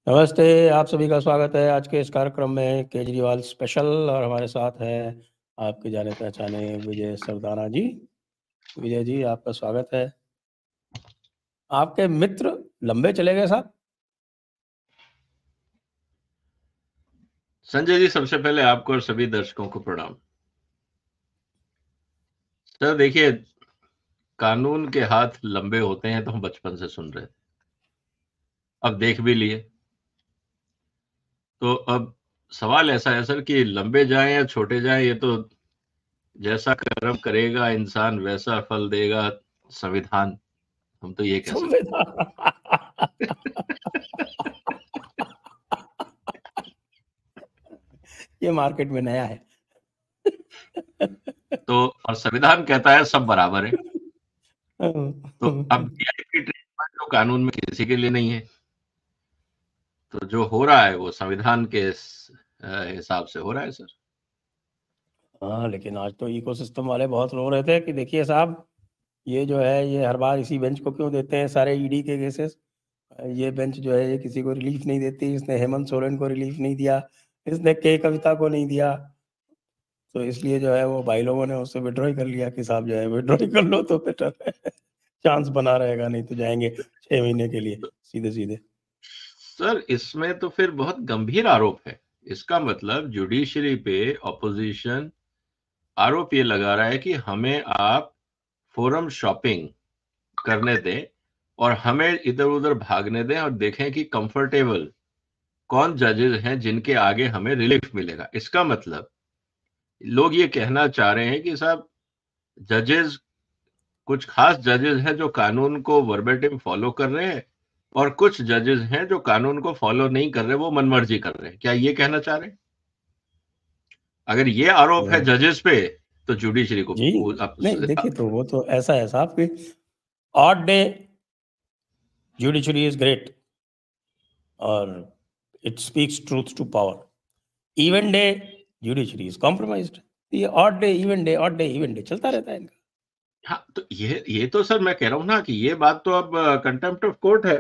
नमस्ते, आप सभी का स्वागत है आज के इस कार्यक्रम में केजरीवाल स्पेशल। और हमारे साथ हैं आपके जाने पहचाने विजय सरदाना जी। विजय जी, आपका स्वागत है। आपके मित्र लंबे चले गए साहब। संजय जी, सबसे पहले आपको और सभी दर्शकों को प्रणाम। सर देखिए, कानून के हाथ लंबे होते हैं तो हम बचपन से सुन रहे थे, अब देख भी लिए। तो अब सवाल ऐसा है सर कि लंबे जाएं या छोटे जाएं, ये तो जैसा कर्म करेगा इंसान वैसा फल देगा संविधान, हम तो ये कह सकते ये मार्केट में नया है। तो और संविधान कहता है सब बराबर है। तो अब वीआईपी ट्रीटमेंट जो कानून में किसी के लिए नहीं है, तो जो हो रहा है वो संविधान के हिसाब से हो रहा है सर। हाँ, लेकिन आज तो इकोसिस्टम वाले बहुत रो रहे थे कि देखिए साहब, ये जो है ये हर बार इसी बेंच को क्यों देते हैं सारे ईडी के केसेस। ये बेंच जो है ये किसी को रिलीफ नहीं देती। इसने हेमंत सोरेन को रिलीफ नहीं दिया, इसने के कविता को नहीं दिया। तो इसलिए जो है वो भाई लोगों ने उससे विड्रॉ ही कर लिया कि साहब जो है विड्रॉ ही कर लो तो बेटर है। चांस बना रहेगा, नहीं तो जाएंगे 6 महीने के लिए सीधे सीधे। सर इसमें तो फिर बहुत गंभीर आरोप है। इसका मतलब जुडिशरी पे ऑपोजिशन आरोप ये लगा रहा है कि हमें आप फोरम शॉपिंग करने दें और हमें इधर उधर भागने दें और देखें कि कंफर्टेबल कौन जजेस हैं जिनके आगे हमें रिलीफ मिलेगा। इसका मतलब लोग ये कहना चाह रहे हैं कि साहब जजेस, कुछ खास जजेस हैं जो कानून को वर्बेटिम फॉलो कर रहे हैं और कुछ जजेस हैं जो कानून को फॉलो नहीं कर रहे, वो मनमर्जी कर रहे हैं। क्या ये कहना चाह रहे हैं? अगर ये आरोप है जजेस पे तो जुडिशरी को जी नहीं, देखिए तो वो तो ऐसा है साहब कि odd day judiciary is great और it speaks truth to power. Even day judiciary is compromised. ये odd day even day, odd day even day चलता रहता है इनका। हाँ, तो ये तो सर मैं कह रहा हूं ना कि ये बात तो अब कंटेम्प्ट ऑफ कोर्ट है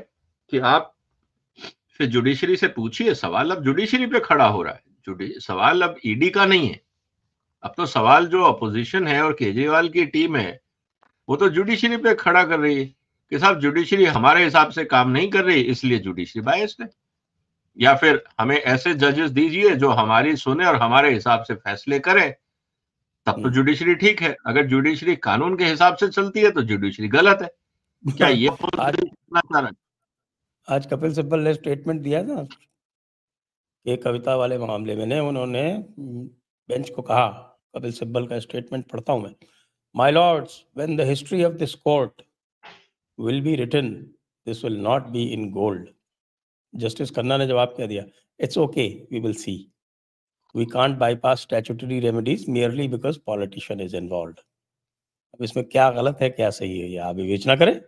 कि आप फिर जुडिशरी से पूछिए। सवाल अब जुडिशरी पे खड़ा हो रहा है, सवाल अब ईडी का नहीं है। अब तो सवाल जो अपोजिशन है और केजरीवाल की टीम है वो तो जुडिशरी पे खड़ा कर रही है कि साहब जुडिशरी हमारे हिसाब से काम नहीं कर रही, इसलिए जुडिशरी बायस्ड है। या फिर हमें ऐसे जजेस दीजिए जो हमारी सुने और हमारे हिसाब से फैसले करें, तब तो जुडिशरी ठीक है। अगर जुडिशरी कानून के हिसाब से चलती है तो जुडिशरी गलत है। क्या ये आज कपिल सिब्बल ने स्टेटमेंट दिया ना कि कविता वाले मामले में उन्होंने बेंच को कहा, कपिल सिब्बल का स्टेटमेंट पढ़ता हूं मैं। My lords, when the history of this court will be written, this will not be in gold. Justice Khanna ने जवाब क्या दिया? It's okay, we will see. We can't bypass statutory remedies merely because politician is involved. अब इसमें क्या गलत है क्या सही है, ये आप विवेचना करें।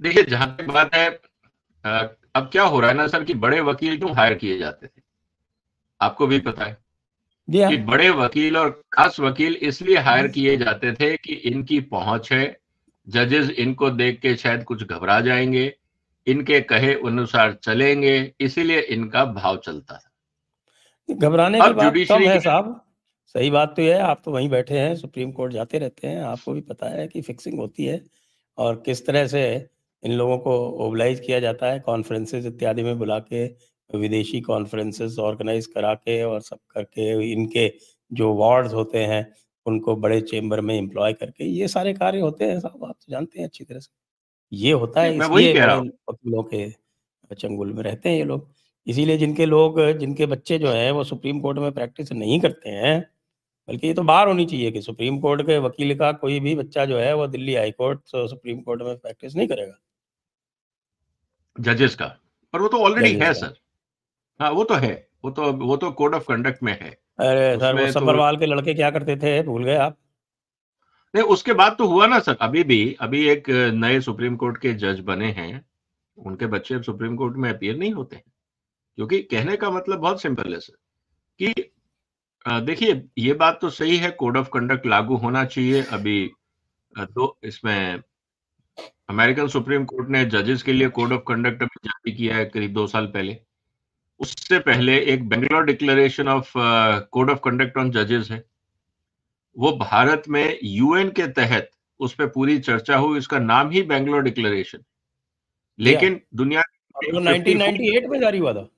देखिए, जहां तक बात है, अब क्या हो रहा है ना सर कि बड़े वकील क्यों हायर किए जाते थे, आपको भी पता है कि बड़े वकील और खास वकील इसलिए हायर किए जाते थे कि इनकी पहुंच है, जजेस इनको देख के शायद कुछ घबरा जाएंगे, इनके कहे अनुसार चलेंगे, इसीलिए इनका भाव चलता था। घबराने की बात कम है साहब, सही बात तो ये है। आप तो वहीं बैठे हैं, सुप्रीम कोर्ट जाते रहते हैं, आपको भी पता है कि फिक्सिंग होती है और किस तरह से इन लोगों को ओबलाइज किया जाता है कॉन्फ्रेंसेस इत्यादि में बुला के, विदेशी कॉन्फ्रेंसेस ऑर्गेनाइज करा के और सब करके, इनके जो वार्ड्स होते हैं उनको बड़े चेंबर में एम्प्लॉय करके, ये सारे कार्य होते हैं साहब, आप तो जानते हैं अच्छी तरह से। ये होता है, इसलिए बड़े वकीलों के चंगुल में रहते हैं ये लोग। इसीलिए जिनके बच्चे जो हैं वो सुप्रीम कोर्ट में प्रैक्टिस नहीं करते हैं, बल्कि ये तो बार होनी चाहिए कि सुप्रीम कोर्ट के वकील का कोई भी बच्चा जो है वो दिल्ली हाई कोर्ट तो सुप्रीम कोर्ट में प्रैक्टिस नहीं करेगा जजेस का। पर वो तो ऑलरेडी है सर। हाँ, वो तो है, वो तो कोड ऑफ कंडक्ट में है। अरे सर, वो सब्बरवाल के लड़के क्या करते थे, भूल गए आप? नहीं, उसके बाद तो हुआ ना सर। अभी एक नए सुप्रीम कोर्ट के जज बने हैं, उनके बच्चे अब सुप्रीम कोर्ट में अपीयर नहीं होते हैं। क्योंकि कहने का मतलब बहुत सिंपल है सर कि देखिए, ये बात तो सही है, कोड ऑफ कंडक्ट लागू होना चाहिए। अभी दो इसमें अमेरिकन सुप्रीम कोर्ट ने जजेस के लिए कोड ऑफ कंडक्ट अभी जारी किया है करीब 2 साल पहले। उससे पहले एक Bangalore declaration of code of conduct on जजेस है, वो भारत में यूएन के तहत उस पर पूरी चर्चा हुई, उसका नाम ही बेंगलोर डिक्लेरेशन। लेकिन दुनिया वो 1998 में जारी हुआ था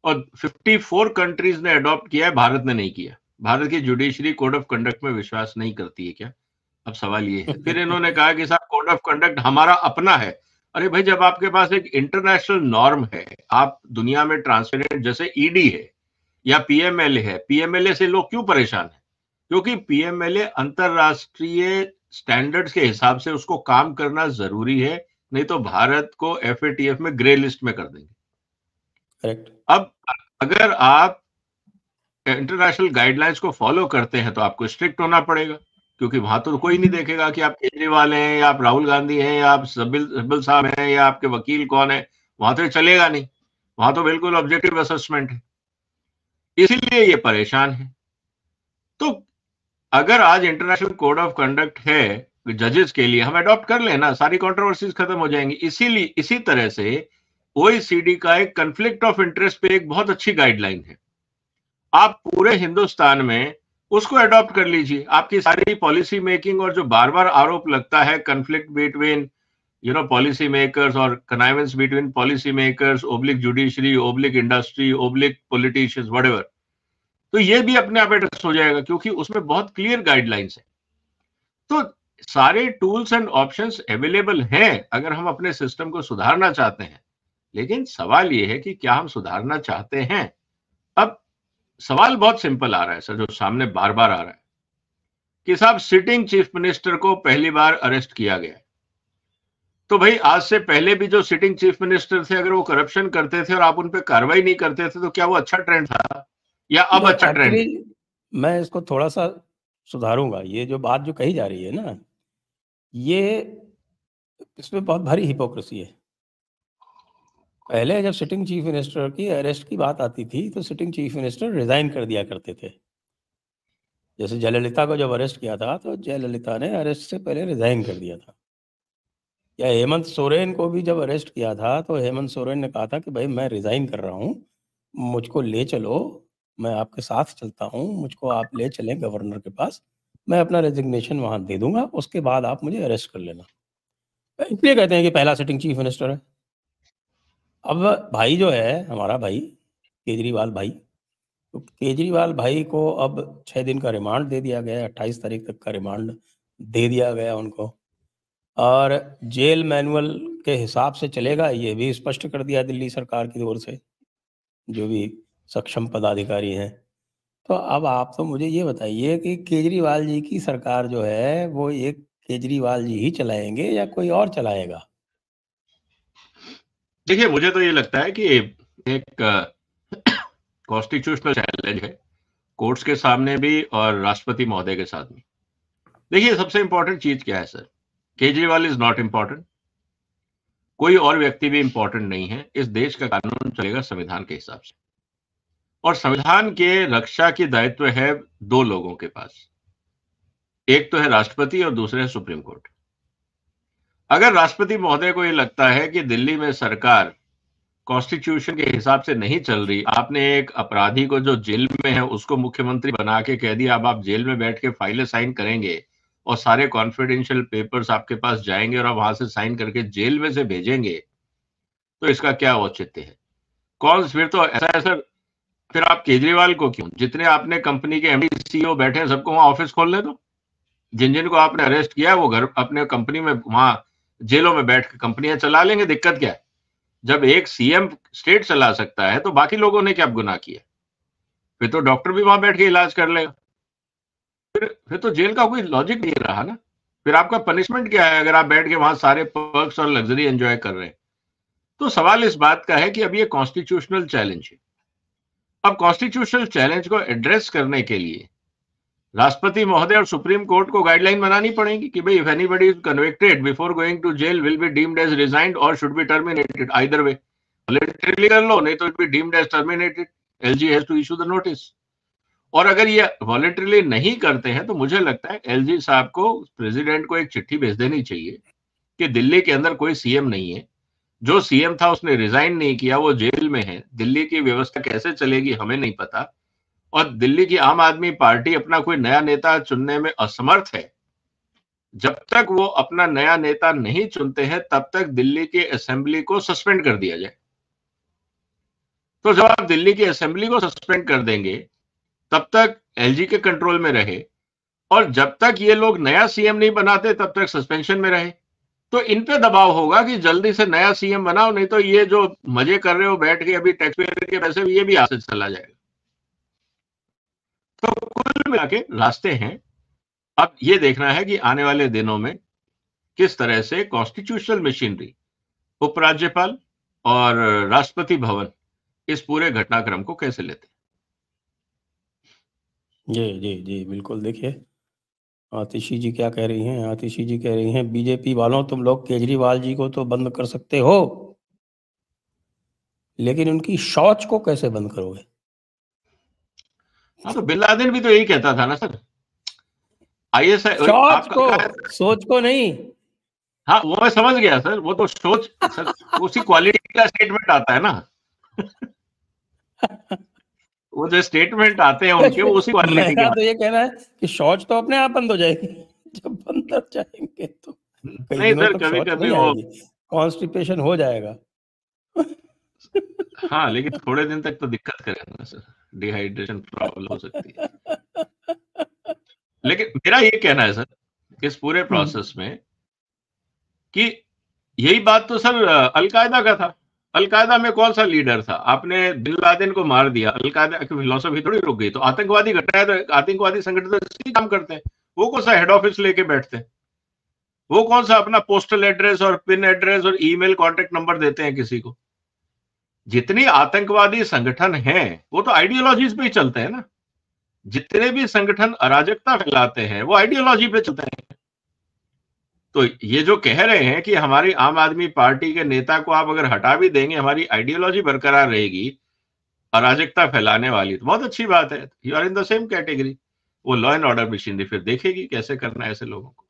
और 54 कंट्रीज ने अडॉप्ट किया है, भारत ने नहीं किया। भारत की जुडिशरी कोड ऑफ कंडक्ट में विश्वास नहीं करती है क्या? अब सवाल ये है। फिर इन्होंने कहा कि साहब कोड ऑफ कंडक्ट हमारा अपना है। अरे भाई, जब आपके पास एक इंटरनेशनल नॉर्म है, आप दुनिया में ट्रांसपेरेंट, जैसे ईडी है या पीएमएलए है, पीएमएलए से लोग क्यों परेशान है? क्योंकि पीएमएलए अंतरराष्ट्रीय स्टैंडर्ड्स के हिसाब से उसको काम करना जरूरी है, नहीं तो भारत को एफएटीएफ में ग्रे लिस्ट में कर देंगे। करेक्ट। अब अगर आप इंटरनेशनल गाइडलाइंस को फॉलो करते हैं तो आपको स्ट्रिक्ट होना पड़ेगा, क्योंकि वहां तो कोई नहीं देखेगा कि आप केजरीवाल हैं या आप राहुल गांधी हैं या आप सबिल साहब हैं या आपके वकील कौन है। वहां तो चलेगा नहीं, वहां तो बिल्कुल ऑब्जेक्टिव असेसमेंट है, इसीलिए ये परेशान है। तो अगर आज इंटरनेशनल कोड ऑफ कंडक्ट है जजेस के लिए, हम अडॉप्ट कर लेना, सारी कंट्रोवर्सीज खत्म हो जाएंगी। इसीलिए इसी तरह से ओईसीडी का एक कन्फ्लिक्ट ऑफ इंटरेस्ट पे एक बहुत अच्छी गाइडलाइन है, आप पूरे हिंदुस्तान में उसको अडॉप्ट कर लीजिए। आपकी सारी पॉलिसी मेकिंग और जो बार बार आरोप लगता है कन्फ्लिक्ट बिटवीन पॉलिसी मेकर्स और connivance between policy makers, oblique judiciary, oblique industry, oblique politicians, whatever, तो ये भी अपने आप एड्रेस हो जाएगा, क्योंकि उसमें बहुत क्लियर गाइडलाइंस है। तो सारे टूल्स एंड ऑप्शंस अवेलेबल हैं अगर हम अपने सिस्टम को सुधारना चाहते हैं। लेकिन सवाल ये है कि क्या हम सुधारना चाहते हैं? अब सवाल बहुत सिंपल आ रहा है सर, जो सामने बार बार आ रहा है कि साहब सिटिंग चीफ मिनिस्टर को पहली बार अरेस्ट किया गया, तो भाई आज से पहले भी जो सिटिंग चीफ मिनिस्टर थे, अगर वो करप्शन करते थे और आप उन पे कार्रवाई नहीं करते थे, तो क्या वो अच्छा ट्रेंड था या अब अच्छा ट्रेंड है? मैं इसको थोड़ा सा सुधारूंगा। ये जो बात जो कही जा रही है ना, ये इसमें बहुत भारी हिपोक्रेसी है। पहले जब सिटिंग चीफ मिनिस्टर की अरेस्ट की बात आती थी तो सिटिंग चीफ मिनिस्टर रिजाइन कर दिया करते थे। जैसे जयललिता को जब अरेस्ट किया था तो जयललिता ने अरेस्ट से पहले रिजाइन कर दिया था। या हेमंत सोरेन को भी जब अरेस्ट किया था तो हेमंत सोरेन ने कहा था कि भाई मैं रिजाइन कर रहा हूँ, मुझको ले चलो, मैं आपके साथ चलता हूँ, मुझको आप ले चलें गवर्नर के पास, मैं अपना रेजिग्नेशन वहाँ दे दूंगा, उसके बाद आप मुझे अरेस्ट कर लेना। इसलिए कहते हैं कि पहला सिटिंग चीफ मिनिस्टर है। अब भाई जो है हमारा भाई केजरीवाल भाई, तो केजरीवाल भाई को अब 6 दिन का रिमांड दे दिया गया है, 28 तारीख तक का रिमांड दे दिया गया उनको, और जेल मैनुअल के हिसाब से चलेगा, ये भी स्पष्ट कर दिया दिल्ली सरकार की ओर से, जो भी सक्षम पदाधिकारी हैं। तो अब आप तो मुझे ये बताइए कि केजरीवाल जी की सरकार जो है वो एक केजरीवाल जी ही चलाएंगे या कोई और चलाएगा? देखिए, मुझे तो ये लगता है कि एक कॉन्स्टिट्यूशनल चैलेंज है, कोर्ट्स के सामने भी और राष्ट्रपति महोदय के साथ भी। देखिए, सबसे इंपॉर्टेंट चीज क्या है sir? Kejriwal is not important, कोई और व्यक्ति भी इंपॉर्टेंट नहीं है। इस देश का कानून चलेगा संविधान के हिसाब से, और संविधान के रक्षा की दायित्व है 2 लोगों के पास, एक तो है राष्ट्रपति और दूसरे है सुप्रीम कोर्ट। अगर राष्ट्रपति महोदय को ये लगता है कि दिल्ली में सरकार कॉन्स्टिट्यूशन के हिसाब से नहीं चल रही, आपने एक अपराधी को जो जेल में है उसको मुख्यमंत्री बना के कह दिया अब आप जेल में बैठ के फाइलें साइन करेंगे और सारे कॉन्फिडेंशियल पेपर्स आपके पास जाएंगे और आप वहां से साइन करके जेल में से भेजेंगे, तो इसका क्या औचित्य है? कौन फिर तो ऐसा है सर, फिर आप केजरीवाल को क्यों, जितने आपने कंपनी के एमडी सीईओ बैठे हैं सबको वहां ऑफिस खोलने दो, जिन जिन को आपने अरेस्ट किया वो घर अपने कंपनी में वहां जेलों में बैठ के कंपनियां चला लेंगे। दिक्कत क्या है? जब एक सीएम स्टेट चला सकता है तो बाकी लोगों ने क्या गुनाह किया? फिर तो डॉक्टर भी वहां बैठ के इलाज कर लेगा, फिर तो जेल का कोई लॉजिक नहीं रहा ना। फिर आपका पनिशमेंट क्या है अगर आप बैठ के वहां सारे पर्क्स और लग्जरी एंजॉय कर रहे हैं? तो सवाल इस बात का है कि अब ये कॉन्स्टिट्यूशनल चैलेंज है। अब कॉन्स्टिट्यूशनल चैलेंज को एड्रेस करने के लिए राष्ट्रपति महोदय और सुप्रीम कोर्ट को गाइडलाइन बनानी पड़ेगी कि भाई if anybody is convicted before going to jail will be deemed as resigned और should be terminated, either way. Voluntarily कर लो, नहीं तो it be deemed as terminated, LG has to issue the notice. और अगर ये वॉलंटरीली नहीं करते हैं तो मुझे लगता है एलजी साहब को प्रेसिडेंट को एक चिट्ठी भेज देनी चाहिए कि दिल्ली के अंदर कोई सीएम नहीं है, जो सीएम था उसने रिजाइन नहीं किया, वो जेल में है, दिल्ली की व्यवस्था कैसे चलेगी हमें नहीं पता, और दिल्ली की आम आदमी पार्टी अपना कोई नया नेता चुनने में असमर्थ है। जब तक वो अपना नया नेता नहीं चुनते हैं तब तक दिल्ली की असेंबली को सस्पेंड कर दिया जाए। तो जब आप दिल्ली की असेंबली को सस्पेंड कर देंगे तब तक एलजी के कंट्रोल में रहे, और जब तक ये लोग नया सीएम नहीं बनाते तब तक सस्पेंशन में रहे। तो इन पे दबाव होगा कि जल्दी से नया सीएम बनाओ, नहीं तो ये जो मजे कर रहे हो बैठ के अभी टैक्स पेयर के पैसे, ये भी हाथ से चला जाएगा। तो कुल मिला के रास्ते हैं। अब ये देखना है कि आने वाले दिनों में किस तरह से कॉन्स्टिट्यूशनल मशीनरी, उपराज्यपाल और राष्ट्रपति भवन इस पूरे घटनाक्रम को कैसे लेते हैं। जी जी जी बिल्कुल। देखिए आतिशी जी क्या कह रही हैं, आतिशी जी कह रही हैं बीजेपी वालों तुम लोग केजरीवाल जी को तो बंद कर सकते हो, लेकिन उनकी शौच को कैसे बंद करोगे? हाँ, तो बिन लादेन भी तो यही कहता था ना सर, आईएसआई शौच को, सोच को नहीं। हाँ वो मैं समझ गया सर, वो तो सोच सर उसी क्वालिटी का स्टेटमेंट आता है ना वो जो स्टेटमेंट आते हैं उनके, वो उसी क्वालिटी के। मेरा तो ये कहना है कि शौच तो अपने आप बंद हो जाएगी जब बंदर जाएंगे तो कई नहीं दिनों सर, तक कभी शौच कभी नहीं वो आएगी, कॉन्स्टिपेशन हो जाएगा। हाँ, लेकिन थोड़े दिन तक तो दिक्कत करेगा ना सर, डिहाइड्रेशन प्रॉब्लम हो सकती है। लेकिन मेरा ये कहना है सर इस पूरे प्रोसेस में कि यही बात तो सर अलकायदा का था। अलकायदा में कौन सा लीडर था? आपने बिन लादेन को मार दिया, अलकायदा की फिलॉसफी थोड़ी रुक गई। तो आतंकवादी घटना है तो आतंकवादी संगठन तो इसी काम करते हैं। वो कौन सा हेड ऑफिस लेके बैठते हैं? वो कौन सा अपना पोस्टल एड्रेस और पिन एड्रेस और ईमेल कॉन्टेक्ट नंबर देते हैं किसी को? जितनी आतंकवादी संगठन हैं वो तो आइडियोलॉजीज पे ही चलते हैं ना। जितने भी संगठन अराजकता फैलाते हैं वो आइडियोलॉजी पे चलते हैं। तो ये जो कह रहे हैं कि हमारी आम आदमी पार्टी के नेता को आप अगर हटा भी देंगे, हमारी आइडियोलॉजी बरकरार रहेगी अराजकता फैलाने वाली, तो बहुत अच्छी बात है। You are in the same category. वो लॉ एंड ऑर्डर मशीनरी फिर देखेगी कैसे करना है ऐसे लोगों को।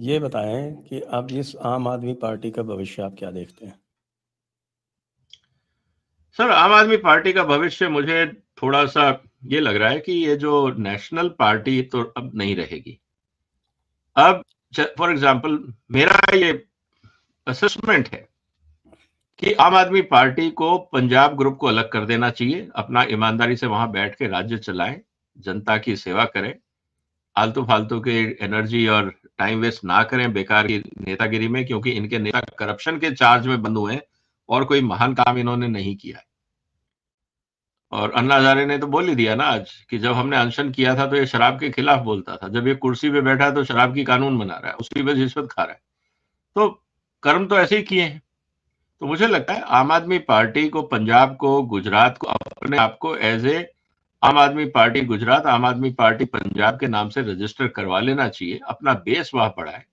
ये बताएं कि अब इस आम आदमी पार्टी का भविष्य आप क्या देखते हैं? सर आम आदमी पार्टी का भविष्य मुझे थोड़ा सा ये लग रहा है कि ये जो नेशनल पार्टी तो अब नहीं रहेगी। अब फॉर एग्जाम्पल मेरा ये असेसमेंट है कि आम आदमी पार्टी को पंजाब ग्रुप को अलग कर देना चाहिए, अपना ईमानदारी से वहां बैठ के राज्य चलाएं, जनता की सेवा करें, आलतू फालतू के एनर्जी और टाइम वेस्ट ना करें बेकार की नेतागिरी में, क्योंकि इनके नेता करप्शन के चार्ज में बंद हुए हैं और कोई महान काम इन्होंने नहीं किया है। और अन्ना हजारे ने तो बोल ही दिया ना आज कि जब हमने अनशन किया था तो ये शराब के खिलाफ बोलता था, जब ये कुर्सी पे बैठा है तो शराब की कानून बना रहा है, उसकी वजह रिश्वत खा रहा है। तो कर्म तो ऐसे ही किए हैं। तो मुझे लगता है आम आदमी पार्टी को पंजाब को, गुजरात को अपने आप को एज ए आम आदमी पार्टी गुजरात, आम आदमी पार्टी पंजाब के नाम से रजिस्टर करवा लेना चाहिए, अपना बेस वहां बढ़ाए।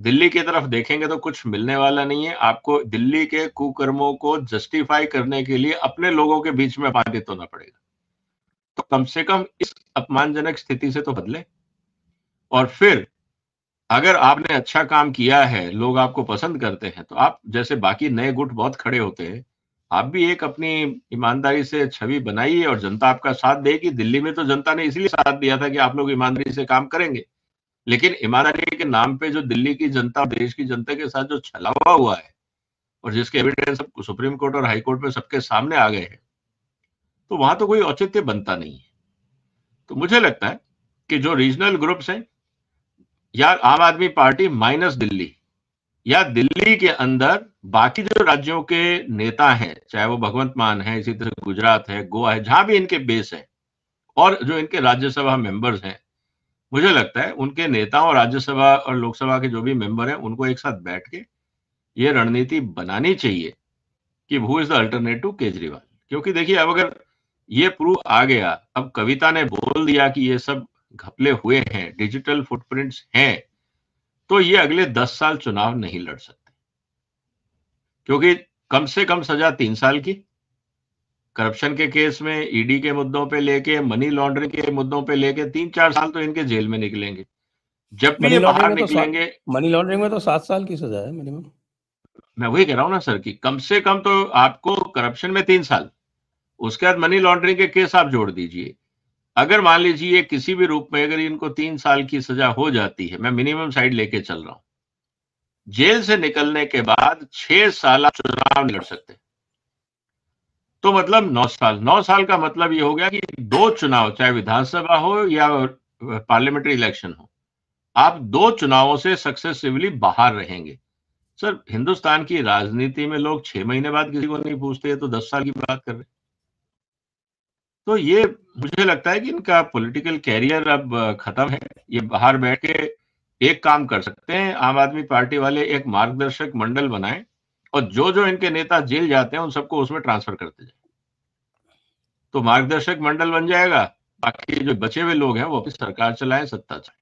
दिल्ली की तरफ देखेंगे तो कुछ मिलने वाला नहीं है आपको। दिल्ली के कुकर्मों को जस्टिफाई करने के लिए अपने लोगों के बीच में बाधित होना पड़ेगा। तो कम से कम इस अपमानजनक स्थिति से तो बदले। और फिर अगर आपने अच्छा काम किया है, लोग आपको पसंद करते हैं, तो आप जैसे बाकी नए गुट बहुत खड़े होते हैं, आप भी एक अपनी ईमानदारी से छवि बनाइए और जनता आपका साथ देगी। दिल्ली में तो जनता ने इसलिए साथ दिया था कि आप लोग ईमानदारी से काम करेंगे, लेकिन ईमानदारी के नाम पे जो दिल्ली की जनता और देश की जनता के साथ जो छलावा हुआ है और जिसके एविडेंस सुप्रीम कोर्ट और हाई कोर्ट में सबके सामने आ गए हैं, तो वहां तो कोई औचित्य बनता नहीं है। तो मुझे लगता है कि जो रीजनल ग्रुप्स हैं, या आम आदमी पार्टी माइनस दिल्ली, या दिल्ली के अंदर बाकी जो राज्यों के नेता हैं, चाहे वो भगवंत मान है, इसी तरह गुजरात है, गोवा है, जहां भी इनके बेस है, और जो इनके राज्यसभा मेंबर्स हैं, मुझे लगता है उनके नेताओं, राज्यसभा और लोकसभा के जो भी मेंबर हैं, उनको एक साथ बैठ के ये रणनीति बनानी चाहिए कि who is the alternative Kejriwal. क्योंकि देखिए अब अगर ये प्रूफ आ गया, अब कविता ने बोल दिया कि ये सब घपले हुए हैं, डिजिटल फुटप्रिंट्स हैं, तो ये अगले 10 साल चुनाव नहीं लड़ सकते, क्योंकि कम से कम सजा 3 साल की, करप्शन के केस में ईडी के मुद्दों पे लेके, मनी लॉन्ड्रिंग के मुद्दों पे लेके 3-4 साल तो इनके जेल में निकलेंगे। जब भी मनी ये बाहर लॉन्ड्रिंग में तो निकलेंगे, मनी लॉन्ड्रिंग में तो 7 साल की सजा है मिनिमम। मैं वही कह रहा हूं ना सर कि कम से कम तो आपको करप्शन में 3 साल, उसके बाद मनी लॉन्ड्रिंग के केस आप जोड़ दीजिए। अगर मान लीजिए किसी भी रूप में अगर इनको 3 साल की सजा हो जाती है, मैं मिनिमम साइड लेके चल रहा हूं, जेल से निकलने के बाद 6 साल आप चुनाव नहीं लड़ सकते। तो मतलब 9 साल, 9 साल का मतलब ये हो गया कि 2 चुनाव, चाहे विधानसभा हो या पार्लियामेंट्री इलेक्शन हो, आप 2 चुनावों से सक्सेसिवली बाहर रहेंगे। सर, हिंदुस्तान की राजनीति में लोग 6 महीने बाद किसी को नहीं पूछते, तो 10 साल की बात कर रहे हैं। तो ये मुझे लगता है कि इनका पॉलिटिकल कैरियर अब खत्म है। ये बाहर बैठ के एक काम कर सकते हैं, आम आदमी पार्टी वाले एक मार्गदर्शक मंडल बनाएं और जो जो इनके नेता जेल जाते हैं उन सबको उसमें ट्रांसफर करते जाए, तो मार्गदर्शक मंडल बन जाएगा। बाकी जो बचे हुए लोग हैं वो अपनी सरकार चलाएं, सत्ता चलाएं,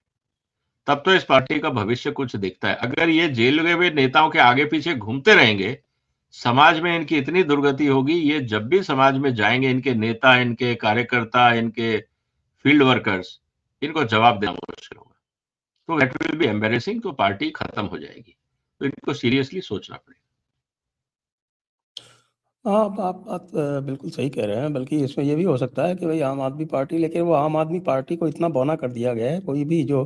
तब तो इस पार्टी का भविष्य कुछ दिखता है। अगर ये जेल गए हुए नेताओं के आगे पीछे घूमते रहेंगे, समाज में इनकी इतनी दुर्गति होगी, ये जब भी समाज में जाएंगे, इनके नेता, इनके कार्यकर्ता, इनके फील्ड वर्कर्स, इनको जवाब देना मुश्किल होगा। तो दैट विल बी एम्बेरेसिंग, तो पार्टी खत्म हो जाएगी। तो इनको सीरियसली सोचना पड़ेगा। हाँ, आप बात बिल्कुल सही कह रहे हैं। बल्कि इसमें ये भी हो सकता है कि भाई आम आदमी पार्टी, लेकिन वो आम आदमी पार्टी को इतना बौना कर दिया गया है, कोई भी जो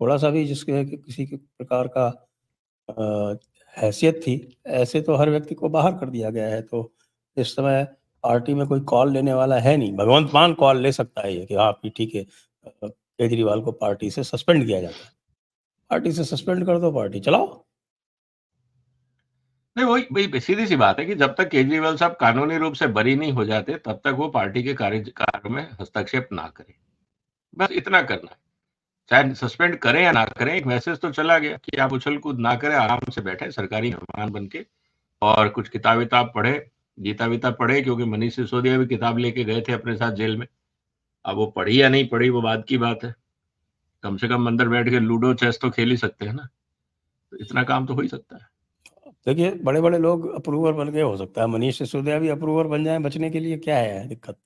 थोड़ा सा भी जिसके किसी के प्रकार का हैसियत थी, ऐसे तो हर व्यक्ति को बाहर कर दिया गया है। तो इस समय पार्टी में कोई कॉल लेने वाला है नहीं। भगवंत मान कॉल ले सकता है ये कि हाँ ठीक है, केजरीवाल को पार्टी से सस्पेंड किया जाता है। पार्टी से सस्पेंड कर दो, पार्टी चलाओ। नहीं, वही वही सीधी सी बात है कि जब तक केजरीवाल साहब कानूनी रूप से बरी नहीं हो जाते, तब तक वो पार्टी के कार्य में हस्तक्षेप ना करें। बस इतना करना है। चाहे सस्पेंड करें या ना करें, एक मैसेज तो चला गया कि आप उछल कूद ना करें, आराम से बैठे सरकारी मेहमान बन के और कुछ किताब विताब पढ़े, गीता वीता पढ़े, क्योंकि मनीष सिसोदिया भी किताब लेके गए थे अपने साथ जेल में। अब वो पढ़ी या नहीं पढ़ी वो बाद की बात है। कम से कम अंदर बैठ के लूडो चेस तो खेल ही सकते हैं ना, तो इतना काम तो हो ही सकता है। देखिए, बड़े बड़े लोग अप्रूवर बन के, हो सकता है मनीष सिसोदिया भी अप्रूवर बन जाए बचने के लिए, क्या है दिक्कत?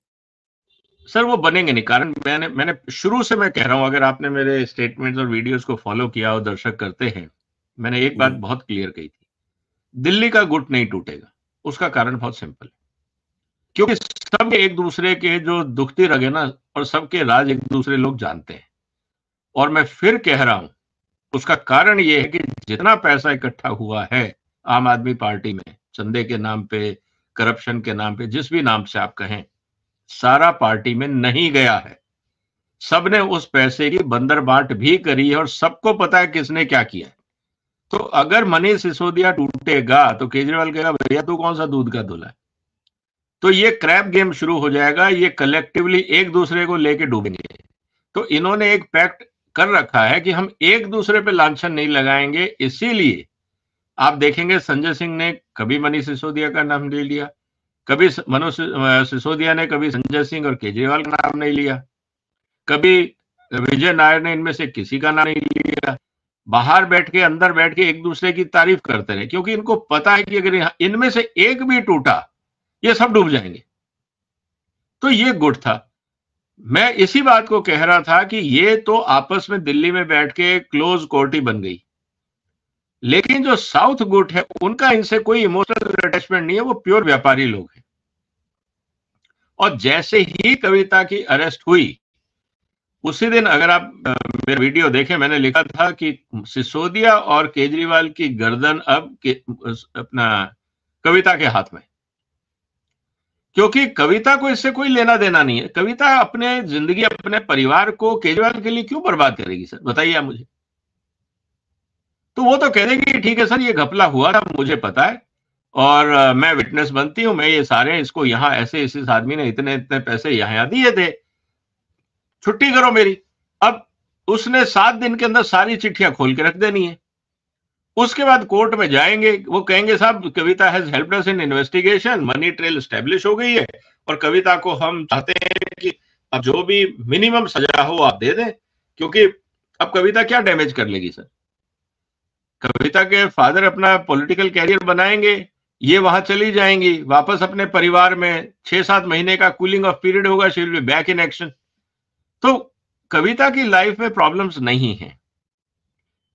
सर, वो बनेंगे नहीं, कारण मैंने शुरू से मैं कह रहा हूं, अगर आपने मेरे स्टेटमेंट्स और वीडियोस को फॉलो किया और दर्शक करते हैं, मैंने एक बात बहुत क्लियर कही थी, दिल्ली का गुट नहीं टूटेगा। उसका कारण बहुत सिंपल है, क्योंकि सब एक दूसरे के जो दुखती रगे ना, और सबके राज एक दूसरे लोग जानते हैं। और मैं फिर कह रहा हूं, उसका कारण यह है कि जितना पैसा इकट्ठा हुआ है आम आदमी पार्टी में, चंदे के नाम पे, करप्शन के नाम पे, जिस भी नाम से आप कहें, सारा पार्टी में नहीं गया है। सबने उस पैसे की बंदर बांट भी करी है और सबको पता है किसने क्या किया है। तो अगर मनीष सिसोदिया टूटेगा तो केजरीवाल कहेगा भैया तू कौन सा दूध का धुला है। तो ये क्रैप गेम शुरू हो जाएगा, ये कलेक्टिवली एक दूसरे को लेके डूबेंगे। तो इन्होंने एक पैक्ट कर रखा है कि हम एक दूसरे पे लांछन नहीं लगाएंगे। इसीलिए आप देखेंगे संजय सिंह ने कभी मनीष सिसोदिया का नाम नहीं लिया, कभी मनोज सिसोदिया ने कभी संजय सिंह और केजरीवाल का नाम नहीं लिया, कभी विजय नायर ने इनमें से किसी का नाम नहीं लिया। बाहर बैठ के, अंदर बैठ के एक दूसरे की तारीफ करते रहे, क्योंकि इनको पता है कि अगर इनमें से एक भी टूटा ये सब डूब जाएंगे। तो ये गुट था। मैं इसी बात को कह रहा था कि ये तो आपस में दिल्ली में बैठ के क्लोज कोर्ट ही बन गई, लेकिन जो साउथ गुट है उनका इनसे कोई इमोशनल अटैचमेंट नहीं है, वो प्योर व्यापारी लोग हैं। और जैसे ही कविता की अरेस्ट हुई, उसी दिन अगर आप मेरा वीडियो देखें, मैंने लिखा था कि सिसोदिया और केजरीवाल की गर्दन अब अपना कविता के हाथ में, क्योंकि कविता को इससे कोई लेना देना नहीं है। कविता अपने जिंदगी, अपने परिवार को केजरीवाल के लिए क्यों बर्बाद करेगी सर, बताइए आप मुझे। तो वो तो कह देगी ठीक है सर, ये घपला हुआ था, मुझे पता है और मैं विटनेस बनती हूं, मैं ये सारे इसको यहां ऐसे इस आदमी ने इतने इतने पैसे यहां दिए थे, छुट्टी करो मेरी। अब उसने 7 दिन के अंदर सारी चिट्ठियां खोल के रख देनी है। उसके बाद कोर्ट में जाएंगे, वो कहेंगे साहब Kavita has helped us in investigation, money trail establish हो गई है और कविता को हम चाहते हैं कि अब जो भी मिनिमम सजा हो आप दे दें, क्योंकि अब कविता क्या डैमेज कर लेगी सर। कविता के फादर अपना पॉलिटिकल कैरियर बनाएंगे, ये वहां चली जाएंगी वापस अपने परिवार में, 6-7 महीने का कूलिंग ऑफ पीरियड होगा, she will be back in action. तो कविता की लाइफ में प्रॉब्लम्स नहीं है,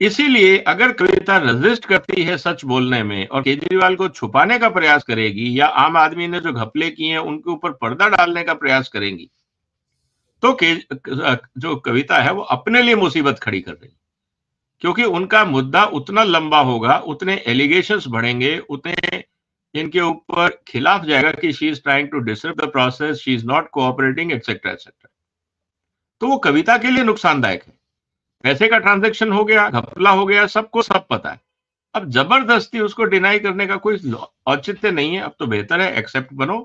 इसीलिए अगर कविता रेजिस्ट करती है सच बोलने में और केजरीवाल को छुपाने का प्रयास करेगी या आम आदमी ने जो घपले किए हैं उनके ऊपर पर्दा डालने का प्रयास करेंगी, तो जो कविता है वो अपने लिए मुसीबत खड़ी कर रही है, क्योंकि उनका मुद्दा उतना लंबा होगा, उतने एलिगेशंस बढ़ेंगे, उतने इनके ऊपर खिलाफ जाएगा कि she is trying to disrupt the process, she is not cooperating, etcetera etcetera. तो वो कविता के लिए नुकसानदायक है। पैसे का ट्रांजैक्शन हो गया, घपला हो गया, सबको सब पता है। अब जबरदस्ती उसको डिनाई करने का कोई औचित्य नहीं है। अब तो बेहतर है एक्सेप्ट बनो,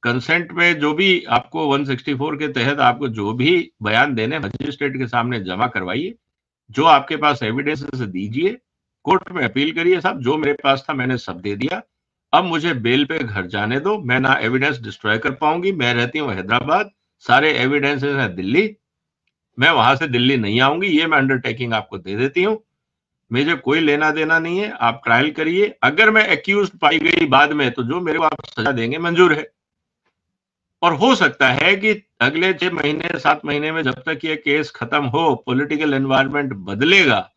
कंसेंट में जो भी आपको 164 के तहत आपको जो भी बयान देने मजिस्ट्रेट के सामने जमा करवाइए, जो आपके पास एविडेंस दीजिए, कोर्ट में अपील करिए, साहब जो मेरे पास था मैंने सब दे दिया, अब मुझे बेल पे घर जाने दो, मैं ना एविडेंस डिस्ट्रॉय कर पाऊंगी, मैं रहती हूँ हैदराबाद, सारे एविडेंसेस हैं दिल्ली, मैं वहां से दिल्ली नहीं आऊंगी, ये मैं अंडरटेकिंग आपको दे देती हूँ, मुझे कोई लेना देना नहीं है, आप ट्रायल करिए, अगर मैं एक्यूज पाई गई बाद में तो जो मेरे को आप सजा देंगे मंजूर है। और हो सकता है कि अगले 6 महीने 7 महीने में जब तक ये केस खत्म हो, पॉलिटिकल एनवायरनमेंट बदलेगा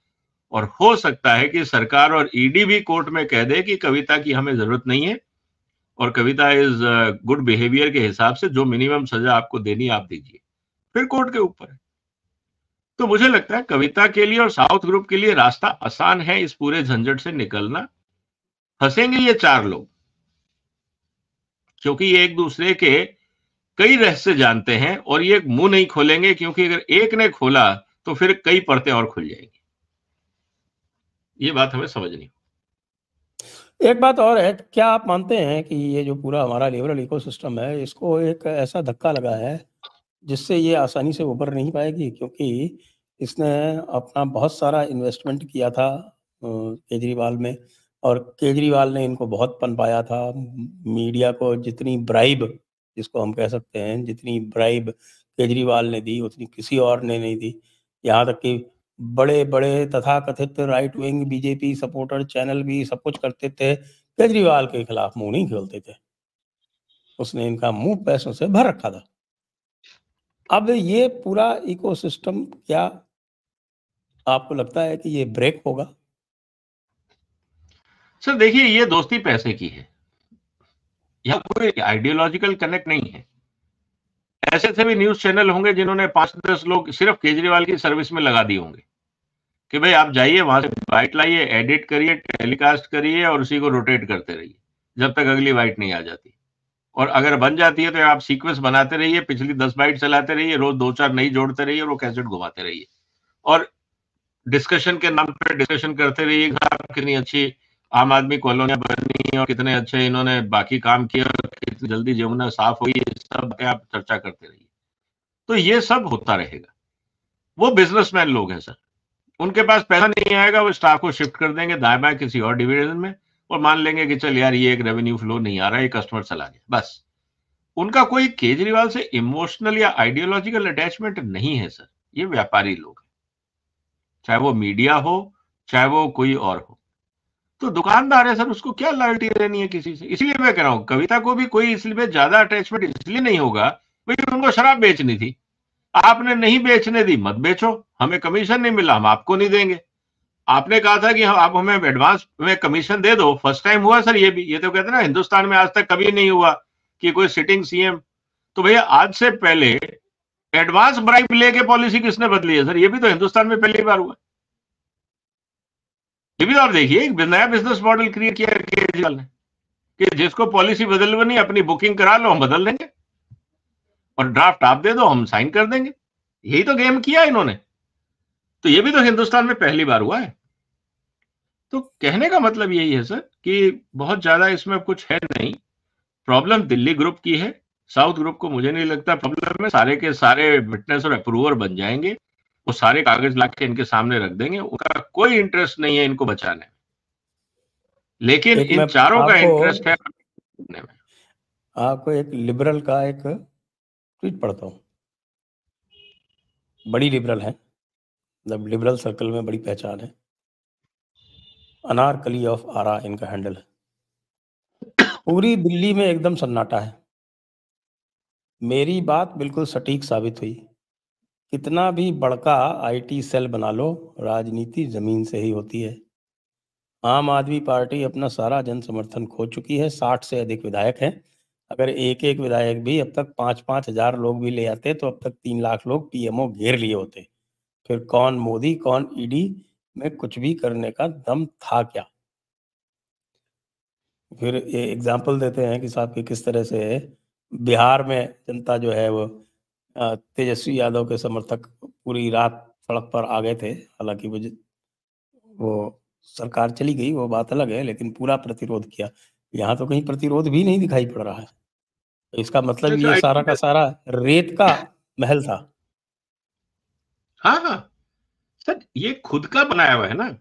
और हो सकता है कि सरकार और ईडी भी कोर्ट में कह दे कि कविता की हमें जरूरत नहीं है और कविता इज गुड बिहेवियर के हिसाब से जो मिनिमम सजा आपको देनी आप दीजिए, फिर कोर्ट के ऊपर है। तो मुझे लगता है कविता के लिए और साउथ ग्रुप के लिए रास्ता आसान है इस पूरे झंझट से निकलना। फंसेंगे ये 4 लोग, क्योंकि ये एक दूसरे के कई रहस्य जानते हैं और ये मुंह नहीं खोलेंगे, क्योंकि अगर एक ने खोला तो फिर कई परतें और खुल जाएंगी। ये बात हमें समझनी। एक बात और है, क्या आप मानते हैं कि ये जो पूरा हमारा लिबरल इकोसिस्टम है, इसको एक ऐसा धक्का लगा है जिससे ये आसानी से उभर नहीं पाएगी? क्योंकि इसने अपना बहुत सारा इन्वेस्टमेंट किया था केजरीवाल में, और केजरीवाल ने इनको बहुत पनपाया था। मीडिया को जितनी ब्राइब, जिसको हम कह सकते हैं, जितनी ब्राइब केजरीवाल ने दी उतनी किसी और ने नहीं दी। यहाँ तक कि बड़े-बड़े तथाकथित right wing BJP supporter channel भी सब कुछ करते थे, केजरीवाल के खिलाफ मुँह नहीं खोलते थे। उसने इनका मुँह पैसों से भर रखा था। अब ये पूरा इकोसिस्टम क्या आपको लगता है कि ये ब्रेक होगा? सर देखिए, ये दोस्ती पैसे की है, यहाँ कोई आइडियोलॉजिकल कनेक्ट नहीं है। ऐसे ऐसे भी न्यूज चैनल होंगे जिन्होंने 5-10 लोग सिर्फ केजरीवाल की सर्विस में लगा दिए होंगे कि भाई आप जाइए वहां से बाइट लाइए, एडिट करिए, टेलीकास्ट करिए और उसी को रोटेट करते रहिए जब तक अगली बाइट नहीं आ जाती। और अगर बन जाती है तो आप सीक्वेंस बनाते रहिए, पिछली 10 बाइट चलाते रहिए, रोज 2-4 नई जोड़ते रहिए और वो कैसेट घुमाते रहिए और डिस्कशन के नाम पर डिस्कशन करते रहिए, कितनी अच्छी आम आदमी कॉलोनियां बनी और कितने अच्छे इन्होंने बाकी काम किया, कितनी जल्दी जमुना साफ हुई, सब आप चर्चा करते रहिए। तो ये सब होता रहेगा। वो बिजनेसमैन लोग हैं सर, उनके पास पैसा नहीं आएगा, वो स्टाफ को शिफ्ट कर देंगे दाएं बाएं किसी और डिवीजन में और मान लेंगे कि चल यार ये एक रेवेन्यू फ्लो नहीं आ रहा है, ये कस्टमर चला गया, बस। उनका कोई केजरीवाल से इमोशनल या आइडियोलॉजिकल अटैचमेंट नहीं है सर। ये व्यापारी लोग हैं, चाहे वो मीडिया हो चाहे वो कोई और हो। तो दुकानदार है सर, उसको क्या लॉयल्टी लेनी है किसी से। इसलिए मैं कह रहा हूं कविता को भी कोई इसलिए ज्यादा अटैचमेंट इसलिए नहीं होगा, भाई उनको शराब बेचनी थी, आपने नहीं बेचने दी, मत बेचो, हमें कमीशन नहीं मिला, हम आपको नहीं देंगे। आपने कहा था कि आप हमें एडवांस में कमीशन दे दो, फर्स्ट टाइम हुआ सर ये भी। ये तो कहते हैं ना, हिंदुस्तान में आज तक कभी नहीं हुआ कि कोई सिटिंग सीएम, तो भैया आज से पहले एडवांस ब्राइब लेके पॉलिसी किसने बदली है सर? ये भी तो हिंदुस्तान में पहली बार हुआ। ये भी तो आप देखिए, एक नया बिजनेस मॉडल क्रिएट किया केजरीवाल ने कि जिसको पॉलिसी बदलवानी अपनी बुकिंग करा लो, हम बदल देंगे और ड्राफ्ट आप दे दो, हम साइन कर देंगे। यही तो गेम किया इन्होंने। तो ये भी तो हिंदुस्तान में पहली बार हुआ है। तो कहने का मतलब यही है सर कि बहुत ज्यादा इसमें कुछ है नहीं। प्रॉब्लम दिल्ली ग्रुप की है, साउथ ग्रुप को मुझे नहीं लगता प्रॉब्लम है। सारे के सारे विटनेस और अप्रूवर बन जाएंगे, वो सारे कागज लाके इनके सामने रख देंगे, उनका कोई इंटरेस्ट नहीं है इनको बचाने में, लेकिन इन चारों का इंटरेस्ट है में। आपको एक लिबरल का एक ट्वीट पढ़ता हूँ, बड़ी लिबरल है, मतलब लिबरल सर्कल में बड़ी पहचान है। अनारकली ऑफ आरा इनका हैंडल है। पूरी दिल्ली में एकदम सन्नाटा है। मेरी बात बिल्कुल सटीक साबित हुई कितना भी बड़का आईटी सेल बना लो, राजनीति जमीन से ही होती है। आम आदमी पार्टी अपना सारा जन समर्थन खो चुकी है। 60 से अधिक विधायक हैं। अगर एक एक विधायक भी अब तक 5-5 हजार लोग भी ले आते तो अब तक 3 लाख लोग पीएमओ घेर लिए होते। फिर कौन मोदी, कौन ईडी में कुछ भी करने का दम था क्या? फिर ये एग्जाम्पल देते हैं कि साहब कि किस तरह से बिहार में जनता जो है वो तेजस्वी यादव के समर्थक पूरी रात सड़क पर आ गए थे। हालांकि वो सरकार चली गई, वो बात अलग है, लेकिन पूरा प्रतिरोध किया। यहाँ तो कहीं प्रतिरोध भी नहीं दिखाई पड़ रहा है। तो इसका मतलब अच्छा, ये सारा का सारा रेत का महल था। हाँ हाँ सर, ये खुद का बनाया हुआ है ना।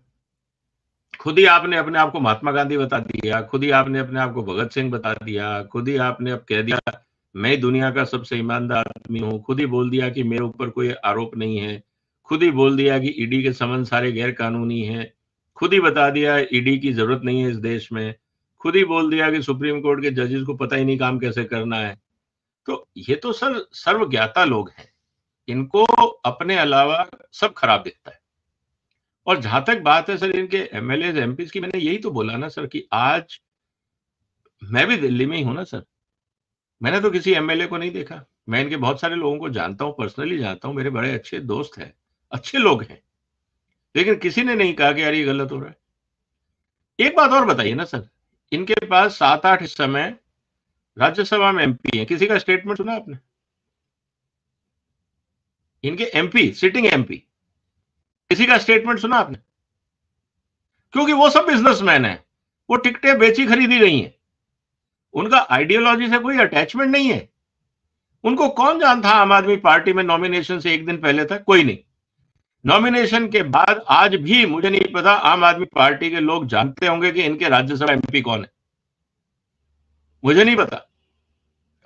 खुद ही आपने अपने आप को महात्मा गांधी बता दिया, खुद ही आपने अपने आप को भगत सिंह बता दिया, खुद ही आपने अब कह दिया मैं दुनिया का सबसे ईमानदार आदमी हूं, खुद ही बोल दिया कि मेरे ऊपर कोई आरोप नहीं है, खुद ही बोल दिया कि ईडी के समन सारे गैर कानूनी हैं, खुद ही बता दिया ईडी की जरूरत नहीं है इस देश में, खुद ही बोल दिया कि सुप्रीम कोर्ट के जजेस को पता ही नहीं काम कैसे करना है। तो ये तो सर सर्वज्ञाता लोग हैं, इनको अपने अलावा सब खराब दिखता है। और जहां तक बात है सर इनके एमएलए एमपी की, मैंने यही तो बोला ना सर कि आज मैं भी दिल्ली में ही हूं ना सर, मैंने तो किसी एमएलए को नहीं देखा। मैं इनके बहुत सारे लोगों को जानता हूं, पर्सनली जानता हूं, मेरे बड़े अच्छे दोस्त हैं, अच्छे लोग हैं, लेकिन किसी ने नहीं कहा कि यार ये गलत हो रहा है। एक बात और बताइए ना सर, इनके पास 7-8 इस समय राज्यसभा में एमपी है, किसी का स्टेटमेंट सुना आपने? इनके एमपी, सिटिंग एमपी, किसी का स्टेटमेंट सुना आपने? क्योंकि वो सब बिजनेसमैन है, वो टिकटें बेची खरीदी गई हैं, उनका आइडियोलॉजी से कोई अटैचमेंट नहीं है। उनको कौन जानता आम आदमी पार्टी में नॉमिनेशन से एक दिन पहले तक? कोई नहीं। नॉमिनेशन के बाद आज भी मुझे नहीं पता आम आदमी पार्टी के लोग जानते होंगे कि इनके राज्यसभा एमपी कौन है, मुझे नहीं पता।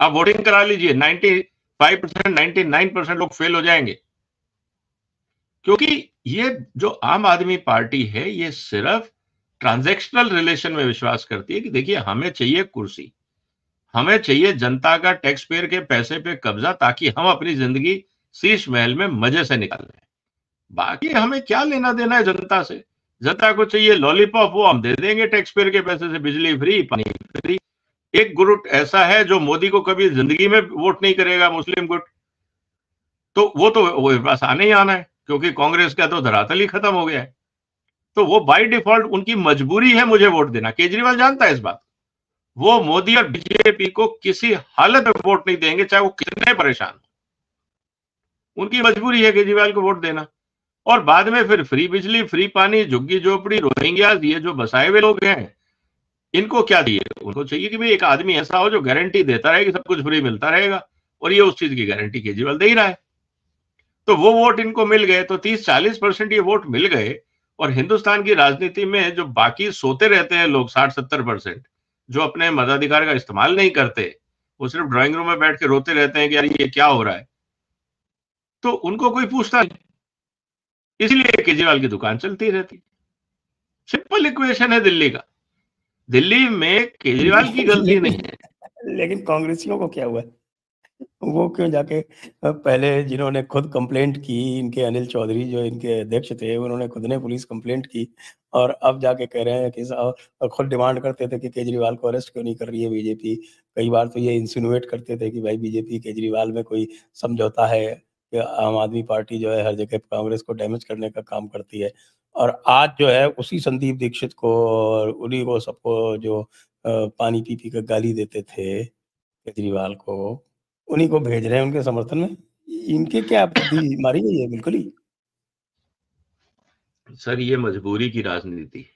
आप वोटिंग करा लीजिए, 95% 99% लोग फेल हो जाएंगे। क्योंकि ये जो आम आदमी पार्टी है ये सिर्फ ट्रांजैक्शनल रिलेशन में विश्वास करती है कि देखिए हमें चाहिए कुर्सी, हमें चाहिए जनता का टैक्स पेयर के पैसे पे कब्जा, ताकि हम अपनी जिंदगी शीश महल में मजे से निकाल लें। बाकी हमें क्या लेना देना है जनता से? जनता को चाहिए लॉलीपॉप, वो हम दे देंगे टैक्स पेयर के पैसे से, बिजली फ्री, पानी फ्री। एक गुट ऐसा है जो मोदी को कभी जिंदगी में वोट नहीं करेगा, मुस्लिम गुट, तो वो पास आने ही आना है, क्योंकि कांग्रेस का तो धरातल ही खत्म हो गया है। तो वो बाय डिफॉल्ट उनकी मजबूरी है मुझे वोट देना। केजरीवाल जानता है इस बात, वो मोदी और बीजेपी को किसी हालत में वोट नहीं देंगे, चाहे वो कितने परेशान हो। उनकी मजबूरी है केजरीवाल को वोट देना। और बाद में फिर फ्री बिजली, फ्री पानी, झुग्गी झोपड़ी, रोहिंग्या, ये जो बसाए हुए लोग हैं, इनको क्या चाहिए? उनको चाहिए कि भाई एक आदमी ऐसा हो जो गारंटी देता रहे कि सब कुछ फ्री मिलता रहेगा, और ये उस चीज की गारंटी केजरीवाल दे ही रहा है। तो वो वोट इनको मिल गए, तो 30-40% ये वोट मिल गए। और हिंदुस्तान की राजनीति में जो बाकी सोते रहते हैं लोग, 60-70%, जो अपने मताधिकार का इस्तेमाल नहीं करते, वो सिर्फ ड्राइंग रूम में बैठ के रोते रहते हैं कि यार ये क्या हो रहा है, तो उनको कोई पूछता नहीं। इसलिए केजरीवाल की दुकान चलती रहती। सिंपल इक्वेशन है दिल्ली का। दिल्ली में केजरीवाल की गलती नहीं है। लेकिन कांग्रेसियों को क्या हुआ? वो क्यों जाके पहले जिन्होंने खुद कंप्लेंट की, इनके अनिल चौधरी जो इनके अध्यक्ष थे, उन्होंने खुद ने पुलिस कंप्लेंट की, और अब जाके कह रहे हैं कि खुद डिमांड करते थे कि केजरीवाल को अरेस्ट क्यों नहीं कर रही है बीजेपी। कई बार तो ये इंसिनुएट करते थे कि भाई बीजेपी केजरीवाल में कोई समझौता है, कि आम आदमी पार्टी जो है हर जगह कांग्रेस को डैमेज करने का काम करती है। और आज जो है उसी संदीप दीक्षित को और उन्हीं को सबको जो पानी पी पी कर गाली देते थे केजरीवाल को, उन्हीं को भेज रहे हैं उनके समर्थन में। इनके क्या बुद्धि मारी गई है बिल्कुल ही। सर ये मजबूरी की राजनीति है,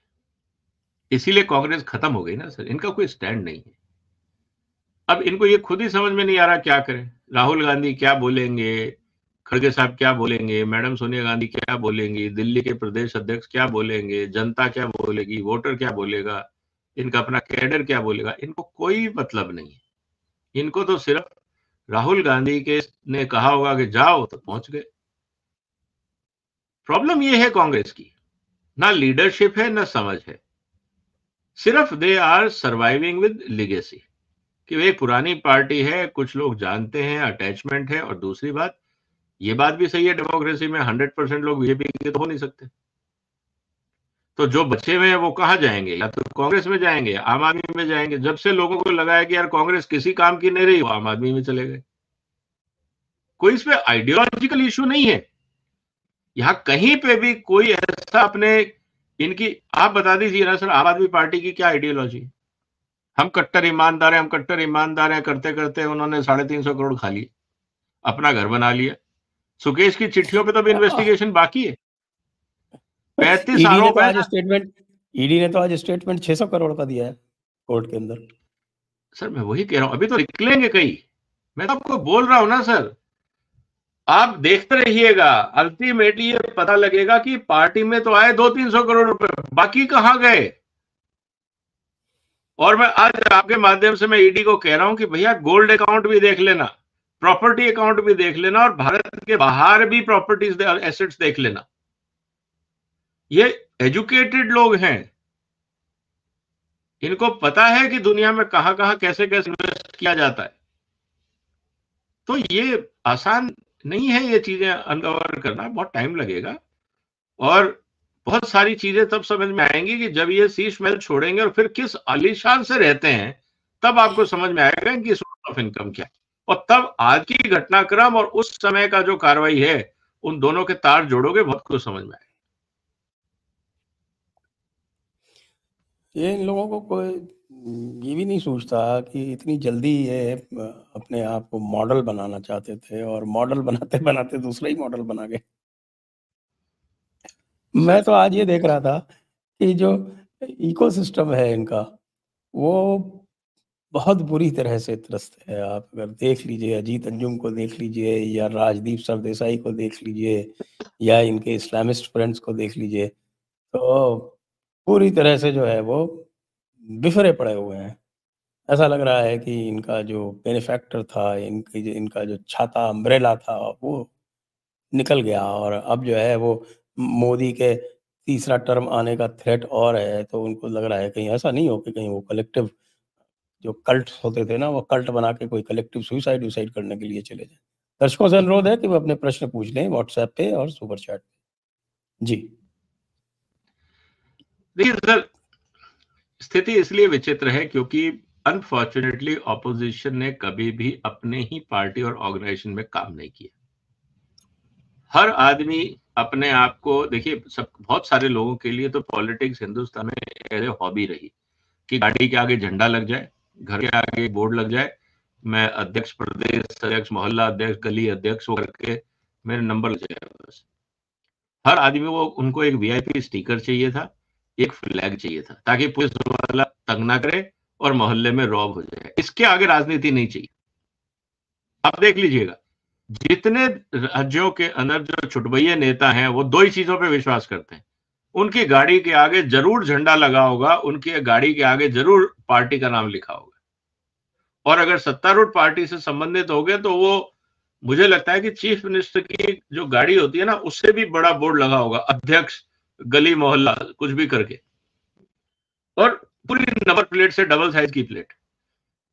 इसीलिए कांग्रेस खत्म हो गई ना सर, इनका कोई स्टैंड नहीं है। अब इनको ये खुद ही समझ में नहीं आ रहा क्या करें। राहुल गांधी क्या बोलेंगे, खड़गे साहब क्या बोलेंगे, मैडम सोनिया गांधी क्या बोलेंगी, दिल्ली के प्रदेश अध्यक्ष क्या बोलेंगे, जनता क्या बोलेगी, वोटर क्या बोलेगा, इनका अपना कैडर क्या बोलेगा, इनको कोई मतलब नहीं है। इनको तो सिर्फ राहुल गांधी के ने कहा होगा कि जाओ तो पहुंच गए। प्रॉब्लम ये है कांग्रेस की, ना लीडरशिप है ना समझ है, सिर्फ they are surviving with legacy, कि वे पुरानी पार्टी है, कुछ लोग जानते हैं, अटैचमेंट है। और दूसरी बात, ये बात भी सही है, डेमोक्रेसी में 100% लोग बीजेपी के तो हो नहीं सकते। तो जो बचे हुए हैं वो कहाँ जाएंगे? या तो कांग्रेस में जाएंगे, आम आदमी में जाएंगे। जब से लोगों को लगा है कि यार कांग्रेस किसी काम की नहीं रही, वो आम आदमी में चले गए। कोई इसमें आइडियोलॉजिकल इशू नहीं है। यहां कहीं पे भी कोई ऐसा अपने इनकी, आप बता दीजिए ना सर, आम आदमी पार्टी की क्या आइडियोलॉजी? हम कट्टर ईमानदार हैं, हम कट्टर ईमानदार हैं करते करते उन्होंने 350 करोड़ खा लिए, अपना घर बना लिया। सुकेश की चिट्ठियों पे तो भी इन्वेस्टिगेशन बाकी है। 35 ईडी ने आरोप तो है। आज स्टेटमेंट 600 करोड़ का दिया है कोर्ट के अंदर। सर मैं वही कह रहा हूं, अभी तो निकलेंगे कई। मैं तो आपको बोल रहा हूं ना सर, आप देखते रहिएगा, अल्टीमेटली ये पता लगेगा कि पार्टी में तो आए 200-300 करोड़ रुपए, बाकी कहां गए। और मैं आज आपके माध्यम से मैं ईडी को कह रहा हूं कि भैया गोल्ड अकाउंट भी देख लेना, प्रॉपर्टी अकाउंट भी देख लेना, और भारत के बाहर भी प्रॉपर्टीज एसेट्स देख लेना। ये एजुकेटेड लोग हैं, इनको पता है कि दुनिया में कहां कहां कैसे कैसे इन्वेस्ट किया जाता है। तो ये आसान नहीं है ये चीजें अनकवर करना, बहुत टाइम लगेगा। और बहुत सारी चीजें तब समझ में आएंगी कि जब ये शीश महल छोड़ेंगे और फिर किस आलीशान से रहते हैं, तब आपको समझ में आएगा कि सोर्स ऑफ इनकम क्या है। और तब आज की घटनाक्रम और उस समय का जो कार्रवाई है, उन दोनों के तार जोड़ोगे, बहुत कुछ समझ में आएगा। ये इन लोगों को कोई ये भी नहीं सोचता कि इतनी जल्दी ये अपने आप को मॉडल बनाना चाहते थे, और मॉडल बनाते बनाते दूसरा ही मॉडल बना गए। मैं तो आज ये देख रहा था कि जो इकोसिस्टम है इनका, वो बहुत बुरी तरह से त्रस्त है। आप अगर देख लीजिए, अजीत अंजुम को देख लीजिए, या राजदीप सरदेसाई को देख लीजिए, या इनके इस्लामिस्ट फ्रेंड्स को देख लीजिए, तो पूरी तरह से जो है वो बिखरे पड़े हुए हैं। ऐसा लग रहा है कि इनका जो बेनिफैक्टर था, इनका जो छाता अम्ब्रेला था, वो निकल गया, और अब जो है वो मोदी के तीसरा टर्म आने का थ्रेट और है, तो उनको लग रहा है कहीं ऐसा नहीं हो कि कहीं वो कलेक्टिव जो कल्ट होते थे ना, वो कल्ट बना के कोई कलेक्टिव सुसाइड करने के लिए चले जाए। दर्शकों से अनुरोध है कि वो अपने प्रश्न पूछ लें व्हाट्सएप पे और सुपर चैट पे। जी देखिए सर, स्थिति इसलिए विचित्र है क्योंकि अनफॉर्चुनेटली ऑपोजिशन ने कभी भी अपने ही पार्टी और ऑर्गेनाइजेशन में काम नहीं किया। हर आदमी अपने आप को, देखिए सब, बहुत सारे लोगों के लिए तो पॉलिटिक्स हिंदुस्तान में एज ए हॉबी रही कि गाड़ी के आगे झंडा लग जाए, घर के आगे बोर्ड लग जाए, मैं अध्यक्ष, प्रदेश अध्यक्ष, मोहल्ला अध्यक्ष, गली अध्यक्ष होकर के मेरे नंबर लग जाए बस। हर आदमी वो, उनको एक वीआईपी स्टिकर चाहिए था, एक फ्लैग चाहिए था, ताकि पुलिस वाला तंग ना करे और मोहल्ले में रौब हो जाए। इसके आगे राजनीति नहीं चाहिए। आप देख लीजिएगा, जितने राज्यों के अंदर जो छुटभैये नेता हैं, वो दो ही चीजों पे विश्वास करते हैं। उनकी गाड़ी के आगे जरूर झंडा लगा होगा, उनकी गाड़ी के आगे जरूर पार्टी का नाम लिखा होगा, और अगर सत्तारूढ़ पार्टी से संबंधित हो गए तो वो, मुझे लगता है कि चीफ मिनिस्टर की जो गाड़ी होती है ना, उससे भी बड़ा बोर्ड लगा होगा, अध्यक्ष, गली मोहल्ला, कुछ भी करके, और पूरी नंबर प्लेट से डबल साइज की प्लेट।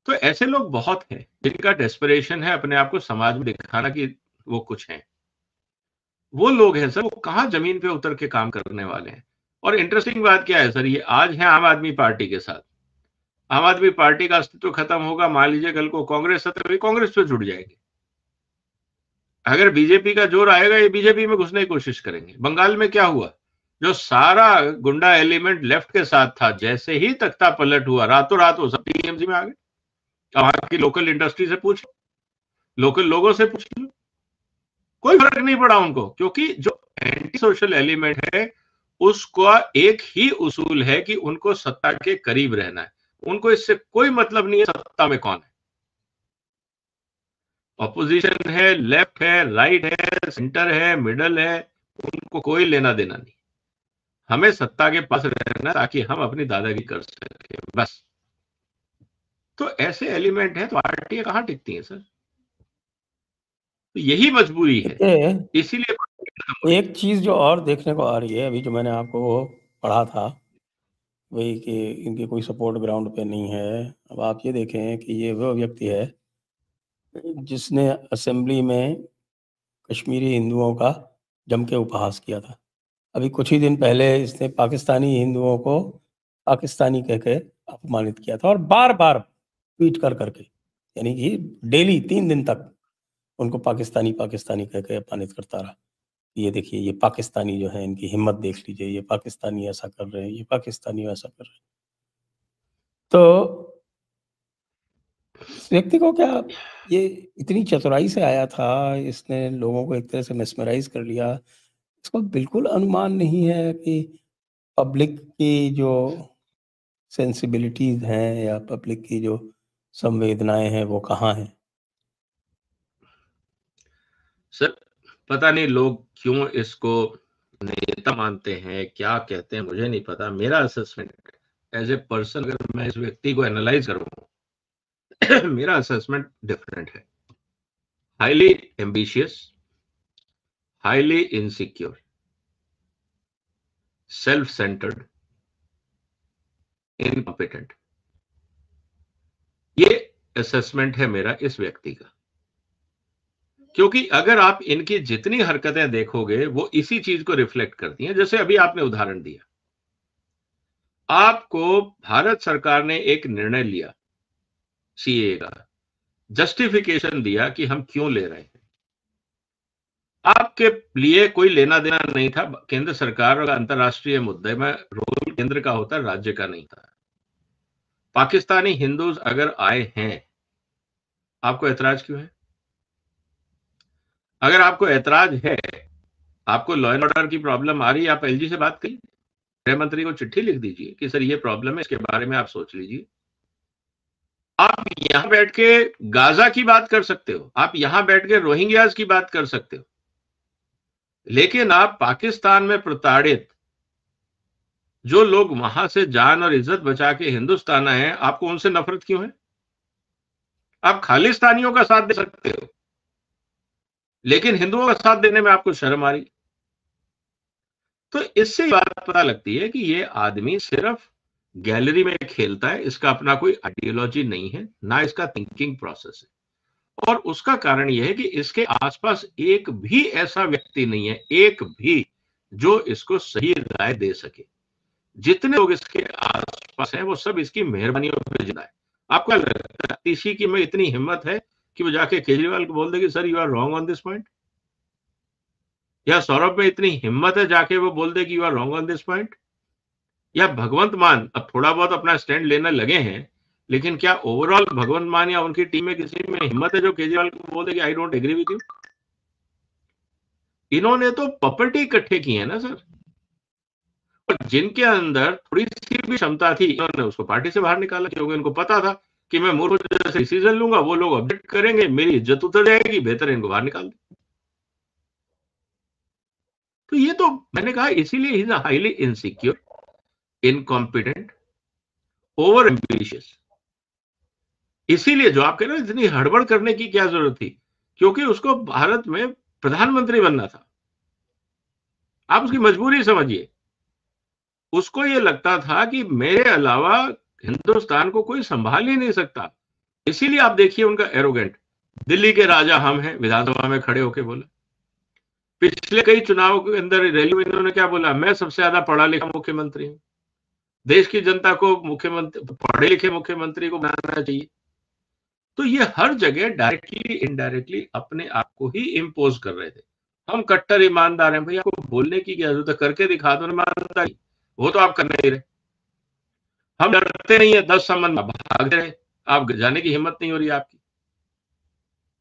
तो ऐसे लोग बहुत हैं जिनका डेस्परेशन है अपने आप को समाज में दिखाना कि वो कुछ हैं। वो लोग हैं सर, वो कहां जमीन पे उतर के काम करने वाले हैं। और इंटरेस्टिंग बात क्या है सर, ये आज है आम आदमी पार्टी के साथ, आम आदमी पार्टी का अस्तित्व खत्म होगा, मान लीजिए कल को कांग्रेस सत्ता में, कांग्रेस पे जुड़ जाएंगे। अगर बीजेपी का जोर आएगा, ये बीजेपी में घुसने की कोशिश करेंगे। बंगाल में क्या हुआ, जो सारा गुंडा एलिमेंट लेफ्ट के साथ था, जैसे ही तख्ता पलट हुआ, रातों रात वो सब टीएमसी में आ गए। वहां की लोकल इंडस्ट्री से पूछ, लोकल लोगों से पूछ लो, कोई फर्क नहीं पड़ा उनको, क्योंकि जो एंटी सोशल एलिमेंट है उसका एक ही उसूल है कि उनको सत्ता के करीब रहना है। उनको इससे कोई मतलब नहीं है सत्ता में कौन है, ऑपोजिशन है, लेफ्ट है, राइट है, सेंटर है, मिडल है, उनको कोई लेना देना नहीं। हमें सत्ता के पास रहना ताकि हम अपनी दादागिरी कर सके, बस। तो ऐसे एलिमेंट है तो पार्टियां कहां टिकती हैं सर, तो यही मजबूरी है, देखिए, इसीलिए एक चीज जो और देखने को आ रही है, अभी जो मैंने आपको वो पढ़ा था, वही कि इनके कोई सपोर्ट ग्राउंड पे नहीं है। अब आप ये देखें कि ये वो व्यक्ति है जिसने असेंबली में कश्मीरी हिंदुओं का जम के उपहास किया था। अभी कुछ ही दिन पहले इसने पाकिस्तानी हिंदुओं को पाकिस्तानी कह के अपमानित किया था, और बार बार ट्वीट कर करके, यानी कि डेली 3 दिन तक उनको पाकिस्तानी पाकिस्तानी कह के अपमानित करता रहा। ये देखिए, ये पाकिस्तानी जो है, इनकी हिम्मत देख लीजिए, ये पाकिस्तानी ऐसा कर रहे हैं, ये पाकिस्तानी वैसा कर रहे हैं। तो इस व्यक्ति को क्या ये इतनी चतुराई से आया था, इसने लोगों को एक तरह से मेस्मराइज कर लिया। इसको बिल्कुल अनुमान नहीं है कि पब्लिक की जो सेंसिबिलिटीज हैं या पब्लिक की जो संवेदनाएं हैं वो कहाँ हैं। सर पता नहीं लोग क्यों इसको नेता मानते हैं, क्या कहते हैं मुझे नहीं पता। मेरा असेसमेंट एज ए पर्सन, अगर मैं इस व्यक्ति को एनालाइज करूं मेरा असेसमेंट डिफरेंट है। Highly ambitious, highly insecure, self centred, incompetent, ये असेसमेंट है मेरा इस व्यक्ति का। क्योंकि अगर आप इनकी जितनी हरकतें देखोगे वो इसी चीज को रिफ्लेक्ट करती हैं। जैसे अभी आपने उदाहरण दिया, आपको भारत सरकार ने एक निर्णय लिया सीए का, जस्टिफिकेशन दिया कि हम क्यों ले रहे हैं। आपके लिए कोई लेना देना नहीं था केंद्र सरकार और अंतरराष्ट्रीय मुद्दे में, रोल केंद्र का होता, राज्य का नहीं था। पाकिस्तानी हिंदूज अगर आए हैं, आपको ऐतराज क्यों है? अगर आपको ऐतराज है, आपको लॉ एंड ऑर्डर की प्रॉब्लम आ रही है, आप एलजी से बात करिए, गृह मंत्री को चिट्ठी लिख दीजिए कि सर ये प्रॉब्लम है, इसके बारे में आप सोच लीजिए। आप यहां बैठ के गाजा की बात कर सकते हो, आप यहां बैठ के रोहिंग्याज की बात कर सकते हो, लेकिन आप पाकिस्तान में प्रताड़ित जो लोग वहां से जान और इज्जत बचा के हिंदुस्तान आए हैं, आपको उनसे नफरत क्यों है? आप खालिस्तानियों का साथ दे सकते हो, लेकिन हिंदुओं का साथ देने में आपको शर्म आ रही। तो इससे बात पता लगती है कि ये आदमी सिर्फ गैलरी में खेलता है, इसका अपना कोई आइडियोलॉजी नहीं है, ना इसका थिंकिंग प्रोसेस है। और उसका कारण यह है कि इसके आसपास एक भी ऐसा व्यक्ति नहीं है, एक भी, जो इसको सही राय दे सके। जितने लोग इसके आसपास हैं वो सब इसकी मेहरबानियों पर जिंदा है। आपको क्या लगता है इसी की में इतनी हिम्मत है कि वो जाके केजरीवाल को बोल देगी sir you are wrong on this point? या सौरभ में इतनी हिम्मत है जाके वो बोल दे कि you are wrong on this point? या भगवंत मान अब थोड़ा बहुत अपना स्टैंड लेने लगे हैं, लेकिन क्या ओवरऑल भगवंत मान या उनकी टीम में किसी में हिम्मत है जो केजरीवाल को बोल दे कि I don't agree with you? इन्होंने तो प्रॉपर्टी इकट्ठे की है ना सर, और जिनके अंदर थोड़ी सी भी क्षमता थी इन्होंने उसको पार्टी से बाहर निकाला, क्योंकि उनको पता था कि मैं मूर्ख जैसे डिसीजन लूंगा, वो लोग ऑब्जेक्ट करेंगे, मेरी इज्जत उतर जाएगी, बेहतर इनको बाहर निकाल दे। तो ये तो मैंने कहा इसीलिए he is highly insecure, incompetent, over ambitious. इसीलिए जो आप कह रहे हो इतनी हड़बड़ करने की क्या जरूरत थी, क्योंकि उसको भारत में प्रधानमंत्री बनना था। आप उसकी मजबूरी समझिए। उसको ये लगता था कि मेरे अलावा हिंदुस्तान को कोई संभाल ही नहीं सकता। इसीलिए आप देखिए उनका एरोगेंट, दिल्ली के राजा हम हैं, विधानसभा में खड़े होकर बोला। पिछले कई चुनावों के अंदर रैली में इन्होंने क्या बोला, मैं सबसे ज्यादा पढ़ा लिखा मुख्यमंत्री हूं, देश की जनता को मुख्यमंत्री, पढ़े लिखे मुख्यमंत्री को बनाना चाहिए। तो ये हर जगह डायरेक्टली इनडायरेक्टली अपने आप को ही इम्पोज कर रहे थे। हम कट्टर ईमानदार हैं, भैया आपको बोलने की क्या जरूरत है, करके दिखा दो ईमानदारी, वो तो आप कर नहीं रहे। हम डरते नहीं है, 10 संबंध भाग रहे, आप जाने की हिम्मत नहीं हो रही आपकी।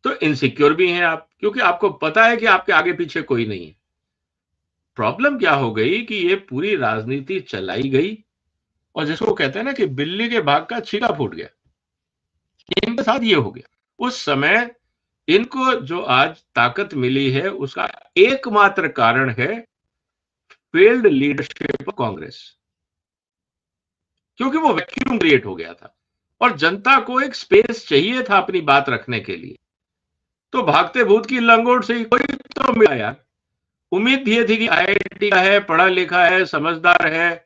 तो इनसिक्योर भी हैं आप, क्योंकि आपको पता है कि आपके आगे पीछे कोई नहीं है। प्रॉब्लम क्या हो गई कि ये पूरी राजनीति चलाई गई, और जिसको कहते हैं ना कि बिल्ली के भाग का छीका फूट गया, इनके साथ ये हो गया। उस समय इनको जो आज ताकत मिली है उसका एकमात्र कारण है फेल्ड लीडरशिप ऑफ कांग्रेस, क्योंकि वो वैक्यूम क्रिएट हो गया था और जनता को एक स्पेस चाहिए था अपनी बात रखने के लिए। तो भागते भूत की लंगोट से ही कोई तो मिला यार। उम्मीद ये थी कि आईआईटी का है, पढ़ा लिखा है, समझदार है,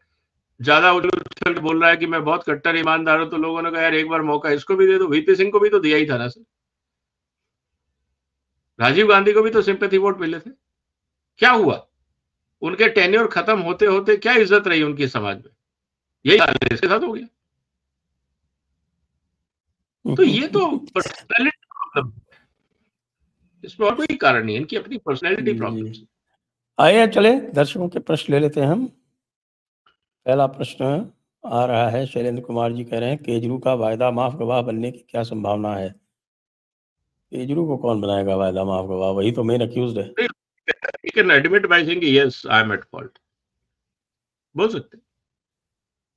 ज्यादा उछल के बोल रहा है कि मैं बहुत कट्टर ईमानदार हूं, तो लोगों ने कहा यार एक बार मौका इसको भी दे दो। वीपी सिंह को भी तो दिया ही था ना सर। राजीव गांधी को भी तो सिंपैथी वोट मिले थे, क्या हुआ? उनके टेन्योर खत्म होते होते क्या इज्जत रही उनकी समाज में? यही हाल इसके साथ हो गया। तो ये तो पर्सनैलिटी प्रॉब्लम, इसमें और कोई कारण नहीं है, इनकी अपनी पर्सनैलिटी प्रॉब्लम। आइए चले दर्शकों के प्रश्न ले लेते हैं हम। पहला प्रश्न आ रहा है, शैलेंद्र कुमार जी कह रहे हैं, केजरीवाल का वायदा माफ गवाह बनने की क्या संभावना है? केजरीवाल को कौन बनाएगा वायदा माफ गवाह? वही तो मेन अक्यूज्ड है। He can admit by saying yes, I am at fault. बोल सकते,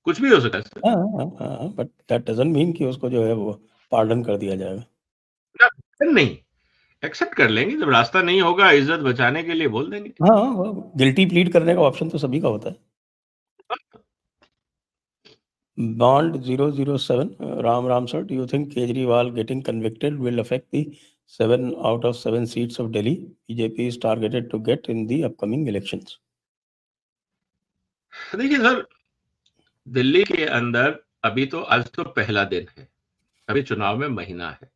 कुछ भी हो सकता है। हाँ, बट दैट डजंट मीन कि उसको जो है वो पार्डन कर दिया जाएगा। नहीं, एक्सेप्ट कर लेंगे, जब रास्ता नहीं होगा इज्जत बचाने के लिए बोल देंगे। हाँ, गिल्टी प्लीड करने का ऑप्शन तो सभी का होता है। Bond 007, Ram sir, do you think Kejriwal getting convicted will affect the 7 out of 7 seats of Delhi BJP is targeted to get in the upcoming elections? देखिए सर, दिल्ली के अंदर अभी तो आज तो पहला दिन है, अभी चुनाव में महीना है,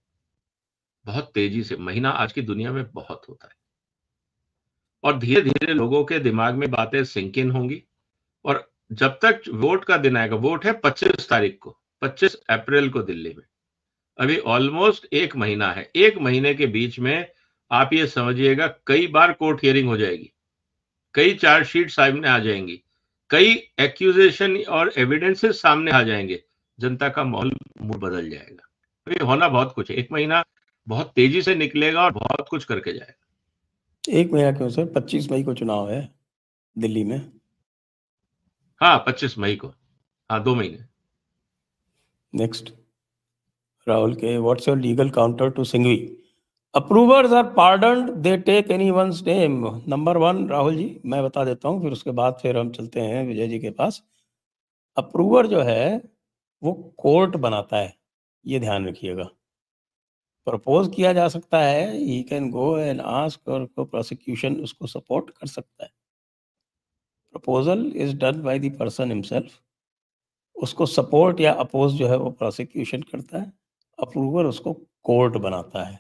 बहुत तेजी से महीना आज की दुनिया में बहुत होता है, और धीरे धीरे लोगों के दिमाग में बातें सिंक इन होंगी, और जब तक वोट का दिन आएगा, वोट है 25 तारीख को, 25 अप्रैल को दिल्ली में, अभी ऑलमोस्ट एक महीना है। एक महीने के बीच में आप ये समझिएगा कई बार कोर्ट हियरिंग हो जाएगी, कई चार्जशीट सामने आ जाएंगी, कई एक्यूजेशन और एविडेंसेस सामने आ जाएंगे, जनता का माहौल मूड बदल जाएगा। तो ये होना बहुत कुछ है, एक महीना बहुत तेजी से निकलेगा और बहुत कुछ करके जाएगा। एक महीना क्यों सर, 25 मई को चुनाव है दिल्ली में। हाँ, 25 मई को, हाँ 2 महीने। नेक्स्ट, राहुल के, what's your legal counter to Singhvi? Approvers are pardoned, they take anyone's name. Number 1 Rahul ji मैं बता देता हूँ, फिर उसके बाद फिर हम चलते हैं विजय जी के पास। अप्रूवर जो है वो कोर्ट बनाता है, ये ध्यान रखिएगा। प्रपोज किया जा सकता है, he can go and ask, और प्रोसिक्यूशन उसको सपोर्ट कर सकता है। Proposal is done by the person himself, उसको सपोर्ट या अपोज जो है वो प्रोसिक्यूशन करता है, अप्रूवर उसको कोर्ट बनाता है।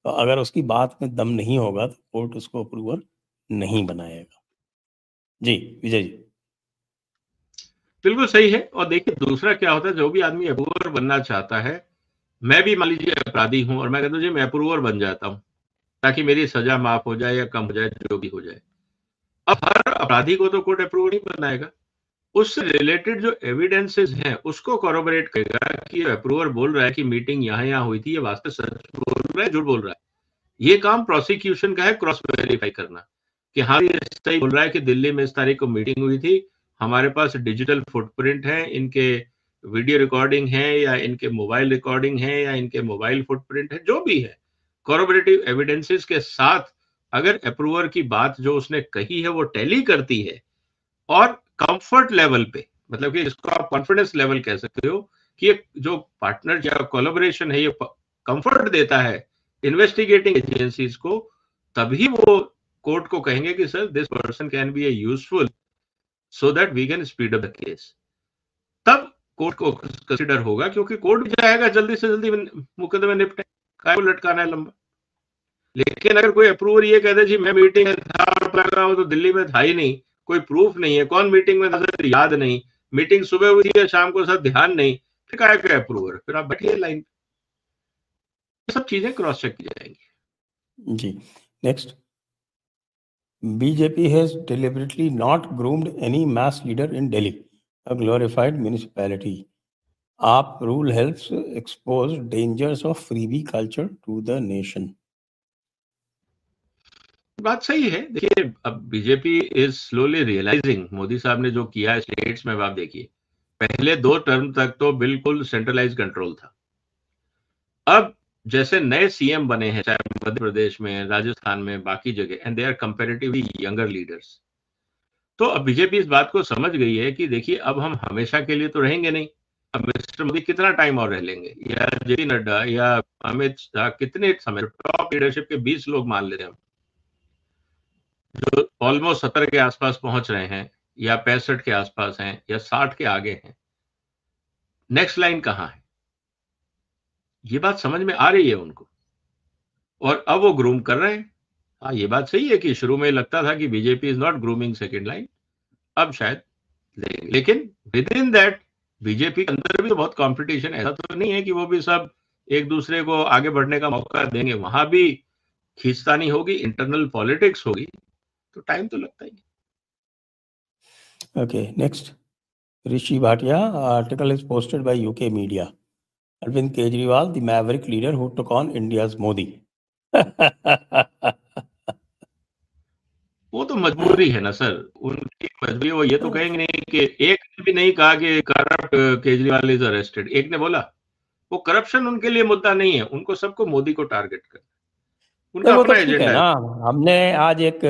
तो अगर उसकी बात में दम नहीं होगा तो कोर्ट उसको अप्रूवर नहीं बनाएगा। जी विजय जी। बिल्कुल सही है। और देखिए दूसरा क्या होता है, जो भी आदमी अप्रूवर बनना चाहता है, मैं भी मान लीजिए अपराधी हूं और मैं कहता हूँ जी मैं अप्रूवर बन जाता हूं ताकि मेरी सजा माफ हो जाए या कम हो जाए, जो भी हो जाए। अब हर अपराधी को तो कोर्ट अप्रूवर नहीं बनाएगा, उससे रिलेटेड जो एविडेंसेस हैं उसको कॉरोबोरेट करेगा कि अप्रूवर बोल रहा है कि मीटिंग यहाँ हुई थी, ये वास्तव सच बोल रहा है झूठ बोल रहा है। ये काम प्रोसिक्यूशन का है, क्रॉस वेरीफाई करना कि हाँ ये सही बोल रहा है कि दिल्ली में इस तारीख को मीटिंग हुई थी, हमारे पास डिजिटल फुटप्रिंट है, इनके वीडियो रिकॉर्डिंग है या इनके मोबाइल रिकॉर्डिंग है या इनके मोबाइल फुटप्रिंट है, जो भी है कॉरोबोरेटिव एविडेंसेस के साथ अगर अप्रूवर की बात जो उसने कही है वो टैली करती है और कंफर्ट लेवल पे, मतलब कि इसको आप कॉन्फिडेंस लेवल कह सकते हो कि ये जो पार्टनर या कोलैबोरेशन है ये कंफर्ट देता है इन्वेस्टिगेटिंग एजेंसीज को, तभी वो कोर्ट को कहेंगे कि sir this person can be a useful so that we can speed up the case. तब कोर्ट को कंसिडर होगा, क्योंकि कोर्ट भी जाएगा जल्दी से जल्दी मुकदमे निपटे, काय को लटकाना है लंबा। लेकिन अगर कोई अप्रूवर ये कहते जी मैं मीटिंग में था और लग रहा हूं तो दिल्ली में था ही नहीं, कोई प्रूफ नहीं है, कौन मीटिंग में था सर याद नहीं, मीटिंग सुबह हुई थी या शाम को सर ध्यान नहीं, फिर क्या है अप्रूवर, फिर आप बैठिए लाइन पे। सब चीजें क्रॉस चेक की जाएंगी। जी next, BJP has deliberately not groomed any mass leader in Delhi, a glorified municipality. AAP rule helps expose dangers of freebie culture to the nation. बात सही है। देखिए अब BJP is slowly realising, Modi साहब ने जो किया है स्टेट्स में, आप देखिए पहले 2 टर्म तक तो बिल्कुल सेंट्रलाइज कंट्रोल था। अब जैसे नए सीएम बने हैं, चाहे मध्य प्रदेश में, राजस्थान में, बाकी जगह, and they are comparatively younger leaders, तो अब बीजेपी इस बात को समझ गई है कि देखिए अब हम हमेशा के लिए तो रहेंगे नहीं, अब मिस्टर मोदी कितना टाइम और रह लेंगे, या जेपी नड्डा या अमित शाह कितने समय, टॉप लीडरशिप के 20 लोग मान लेते हैं जो ऑलमोस्ट 70 के आसपास पहुंच रहे हैं या 65 के आसपास हैं या 60 के आगे हैं, नेक्स्ट लाइन कहां है, ये बात समझ में आ रही है उनको। और अब वो ग्रूम कर रहे हैं। हाँ, ये बात सही है कि शुरू में लगता था कि BJP is not grooming second line, अब शायद लेकिन विद इन दैट बीजेपी के अंदर भी तो बहुत कंपटीशन है। ऐसा तो नहीं है कि वो भी सब एक दूसरे को आगे बढ़ने का मौका देंगे, वहां भी खींचतानी होगी, इंटरनल पॉलिटिक्स होगी, तो टाइम तो लगता ही है। Okay, next. Rishi Bhatia article is posted by UK media. Arvind Kejriwal, the maverick leader who took on India's Modi. वो तो मजबूरी है ना सर, उनकी मजबूरी। वो ये तो कहेंगे नहीं कि एक ने भी नहीं कहा कि करप्ट केजरीवाल इज अरेस्टेड, एक ने बोला। वो करप्शन उनके लिए मुद्दा नहीं है, उनको सबको मोदी को टारगेट कर, उनका वो तो अपना ठीक है एजेंडा ना। है। हमने आज एक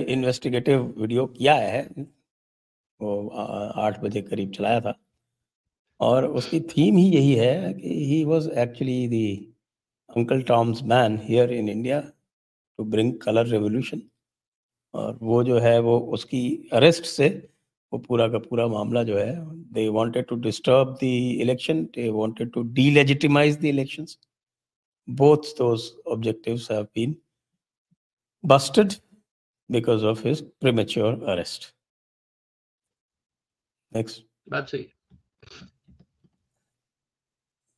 इन्वेस्टिगेटिव वीडियो किया है, वो 8 बजे करीब चलाया था, और उसकी थीम ही यही है कि he was actually the uncle Tom's man here in India to bring colour revolution. और वो जो है वो उसकी अरेस्ट से वो पूरा का पूरा मामला जो है, they wanted to disturb the election, they wanted to delegitimize the elections. Both those objectives have been busted because of his premature arrest. Next. बात सही।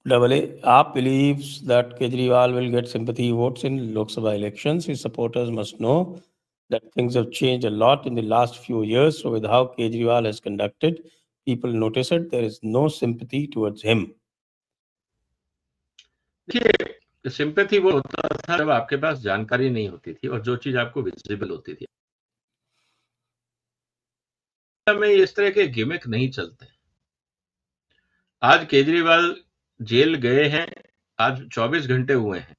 AA, AAP believes that Kejriwal will get sympathy votes in Lok Sabha elections. His supporters must know that things have changed a lot in the last few years. So with how Kejriwal has conducted, people notice it. There is no sympathy towards him. देखिए, sympathy वो होता था जब आपके पास जानकारी नहीं होती थी और जो चीज आपको विजिबल होती थी। में इस तरह के गिमिक नहीं चलते। आज केजरीवाल जेल गए हैं, आज 24 घंटे हुए हैं।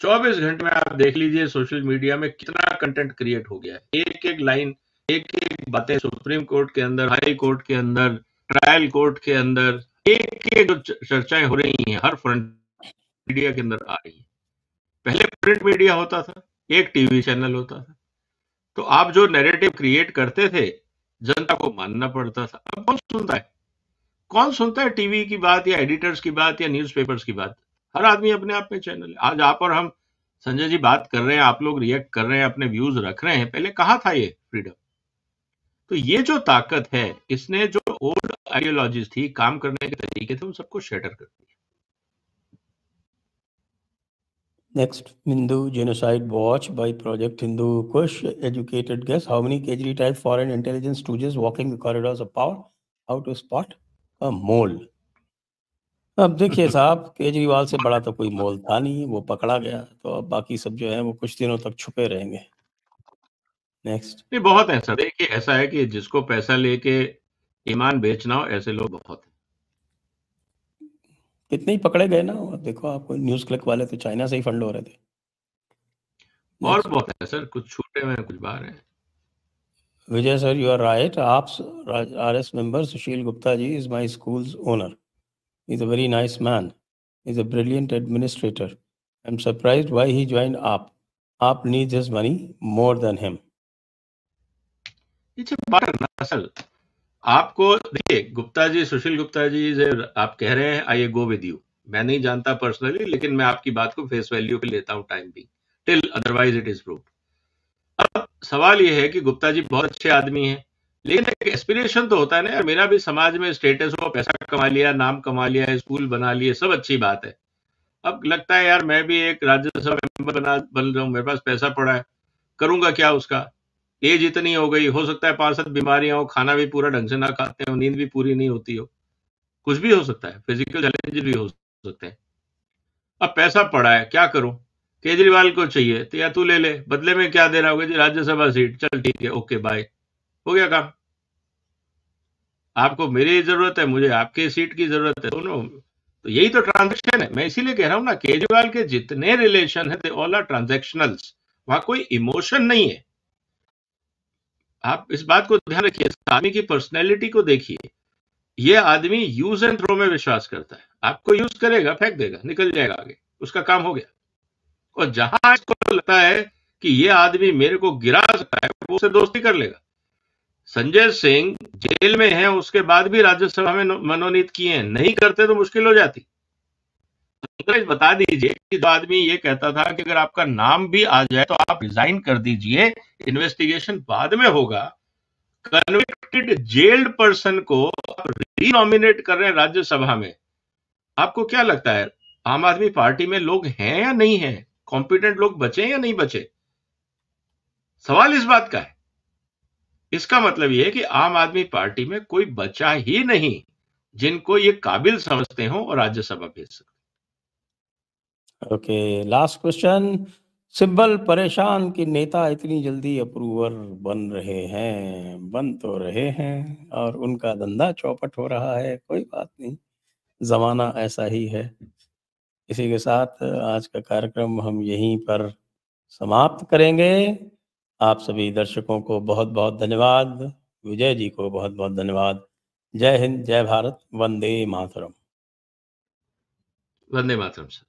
24 घंटे में आप देख लीजिए सोशल मीडिया में कितना कंटेंट क्रिएट हो गया है। एक एक लाइन, एक एक बातें सुप्रीम कोर्ट के अंदर, हाई कोर्ट के अंदर, ट्रायल कोर्ट के अंदर, एक एक जो चर्चाएं हो रही हैं हर फ्रंट मीडिया के अंदर आ रही है। पहले प्रिंट मीडिया होता था, एक टीवी चैनल होता था, तो आप जो नैरेटिव क्रिएट करते थे जनता को मानना पड़ता था। अब कौन सुनता है? कौन सुनता है टीवी की बात या एडिटर्स की बात या न्यूज़पेपर्स की बात? हर आदमी अपने आप में चैनल है। आज आप और हम संजय जी बात कर रहे हैं, आप लोग रिएक्ट कर रहे हैं, अपने व्यूज रख रहे हैं। पहले कहाँ था ये फ्रीडम? तो ये जो ताकत है, इसने जो ओल्ड आइडियोलॉजीज थी, काम करने के तरीके थे, उन सबको शैटर कर दिया। Next, Hindu Genocide Watch by Project Hindu Kush. Educated guess how many Kejri type foreign intelligence stooges walking the corridors of power? How to spot a mole? अब देखिए साहब, केजरीवाल से बड़ा तो कोई मोल था नहीं, वो पकड़ा गया, तो अब बाकी सब जो है वो कुछ दिनों तक छुपे रहेंगे। नेक्स्ट। नहीं, बहुत है सर। देखिए, ऐसा है कि जिसको पैसा लेके ईमान बेचना हो, ऐसे लोग बहुत हैं। कितने ही पकड़े गए ना, देखो आपको न्यूज क्लिक वाले तो चाइना से ही फंड हो रहे थे। और बहुत है सर, कुछ छूटे हुए हैं, कुछ बाहर हैं। Vijay sir, you are right. AAP's RS member Sushil Gupta ji is my school's owner. He's a very nice man. He's a brilliant administrator. I'm surprised why he joined AAP. AAP needs his money more than him. बात करना sir, आपको देखिए, गुप्ता जी, सुशील गुप्ता जी, आप कह रहे हैं आई go with you. मैं नहीं जानता पर्सनली, लेकिन मैं आपकी बात को फेस वैल्यू पे लेता हूं टाइम भी, till otherwise it is proved. अब सवाल ये है कि गुप्ता जी बहुत अच्छे आदमी हैं, लेकिन एक एस्पिरेशन तो होता है ना यार, मेरा भी समाज में स्टेटस हो, पैसा कमा लिया, नाम कमा लिया, स्कूल बना लिए, सब अच्छी बात है। अब लगता है यार मैं भी एक राज्यसभा मेंबर बन रहा हूं, मेरे पास पैसा पड़ा है, करूंगा क्या उसका? एज इतनी हो गई, हो सकता है 5-7 बीमारियां हो, खाना भी पूरा ढंग से ना खाते हो, नींद भी पूरी नहीं होती हो, कुछ भी हो सकता है, फिजिकल चैलेंजेस भी हो सकते हैं। अब पैसा पड़ा है, क्या करूं? केजरीवाल को चाहिए तो या तू ले ले, बदले में क्या दे रहा होगा जी? राज्यसभा सीट, चल ठीक है, ओके बाय, हो गया काम। आपको मेरी जरूरत है, मुझे आपके सीट की जरूरत है, दोनों। तो यही तो ट्रांजेक्शन है। मैं इसीलिए कह रहा हूं ना, केजरीवाल के जितने रिलेशन है, दे ऑल आर ट्रांजेक्शनल्स, वहां कोई इमोशन नहीं है। आप इस बात को ध्यान रखिए, आदमी की पर्सनैलिटी को देखिए। ये आदमी यूज एंड थ्रो में विश्वास करता है। आपको यूज करेगा, फेंक देगा, निकल जाएगा आगे, उसका काम हो गया। और जहां इसको लगता है कि ये आदमी मेरे को गिरा सकता है, वो उससे दोस्ती कर लेगा। संजय सिंह जेल में है, उसके बाद भी राज्यसभा में मनोनीत किए हैं, नहीं करते तो मुश्किल हो जाती। अंग्रेज बता दीजिए कि जो आदमी ये कहता था कि अगर आपका नाम भी आ जाए तो आप रिजाइन कर दीजिए, इन्वेस्टिगेशन बाद में होगा, कन्विक्टेड जेल्ड पर्सन को आप रीनॉमिनेट कर रहे हैं राज्यसभा में। आपको क्या लगता है आम आदमी पार्टी में लोग हैं या नहीं है? कॉम्पिटेंट लोग बचे या नहीं बचे? सवाल इस बात का है। इसका मतलब यह है कि आम आदमी पार्टी में कोई बचा ही नहीं जिनको ये काबिल समझते हो और राज्यसभा भेज सकते। Okay, last question. सिब्बल परेशान कि नेता इतनी जल्दी अप्रूवर बन रहे हैं, बन तो रहे हैं और उनका धंधा चौपट हो रहा है। कोई बात नहीं, जमाना ऐसा ही है। इसी के साथ आज का कार्यक्रम हम यहीं पर समाप्त करेंगे। आप सभी दर्शकों को बहुत बहुत धन्यवाद। विजय जी को बहुत बहुत धन्यवाद। जय हिंद, जय भारत, वंदे मातरम। वंदे मातरम सर।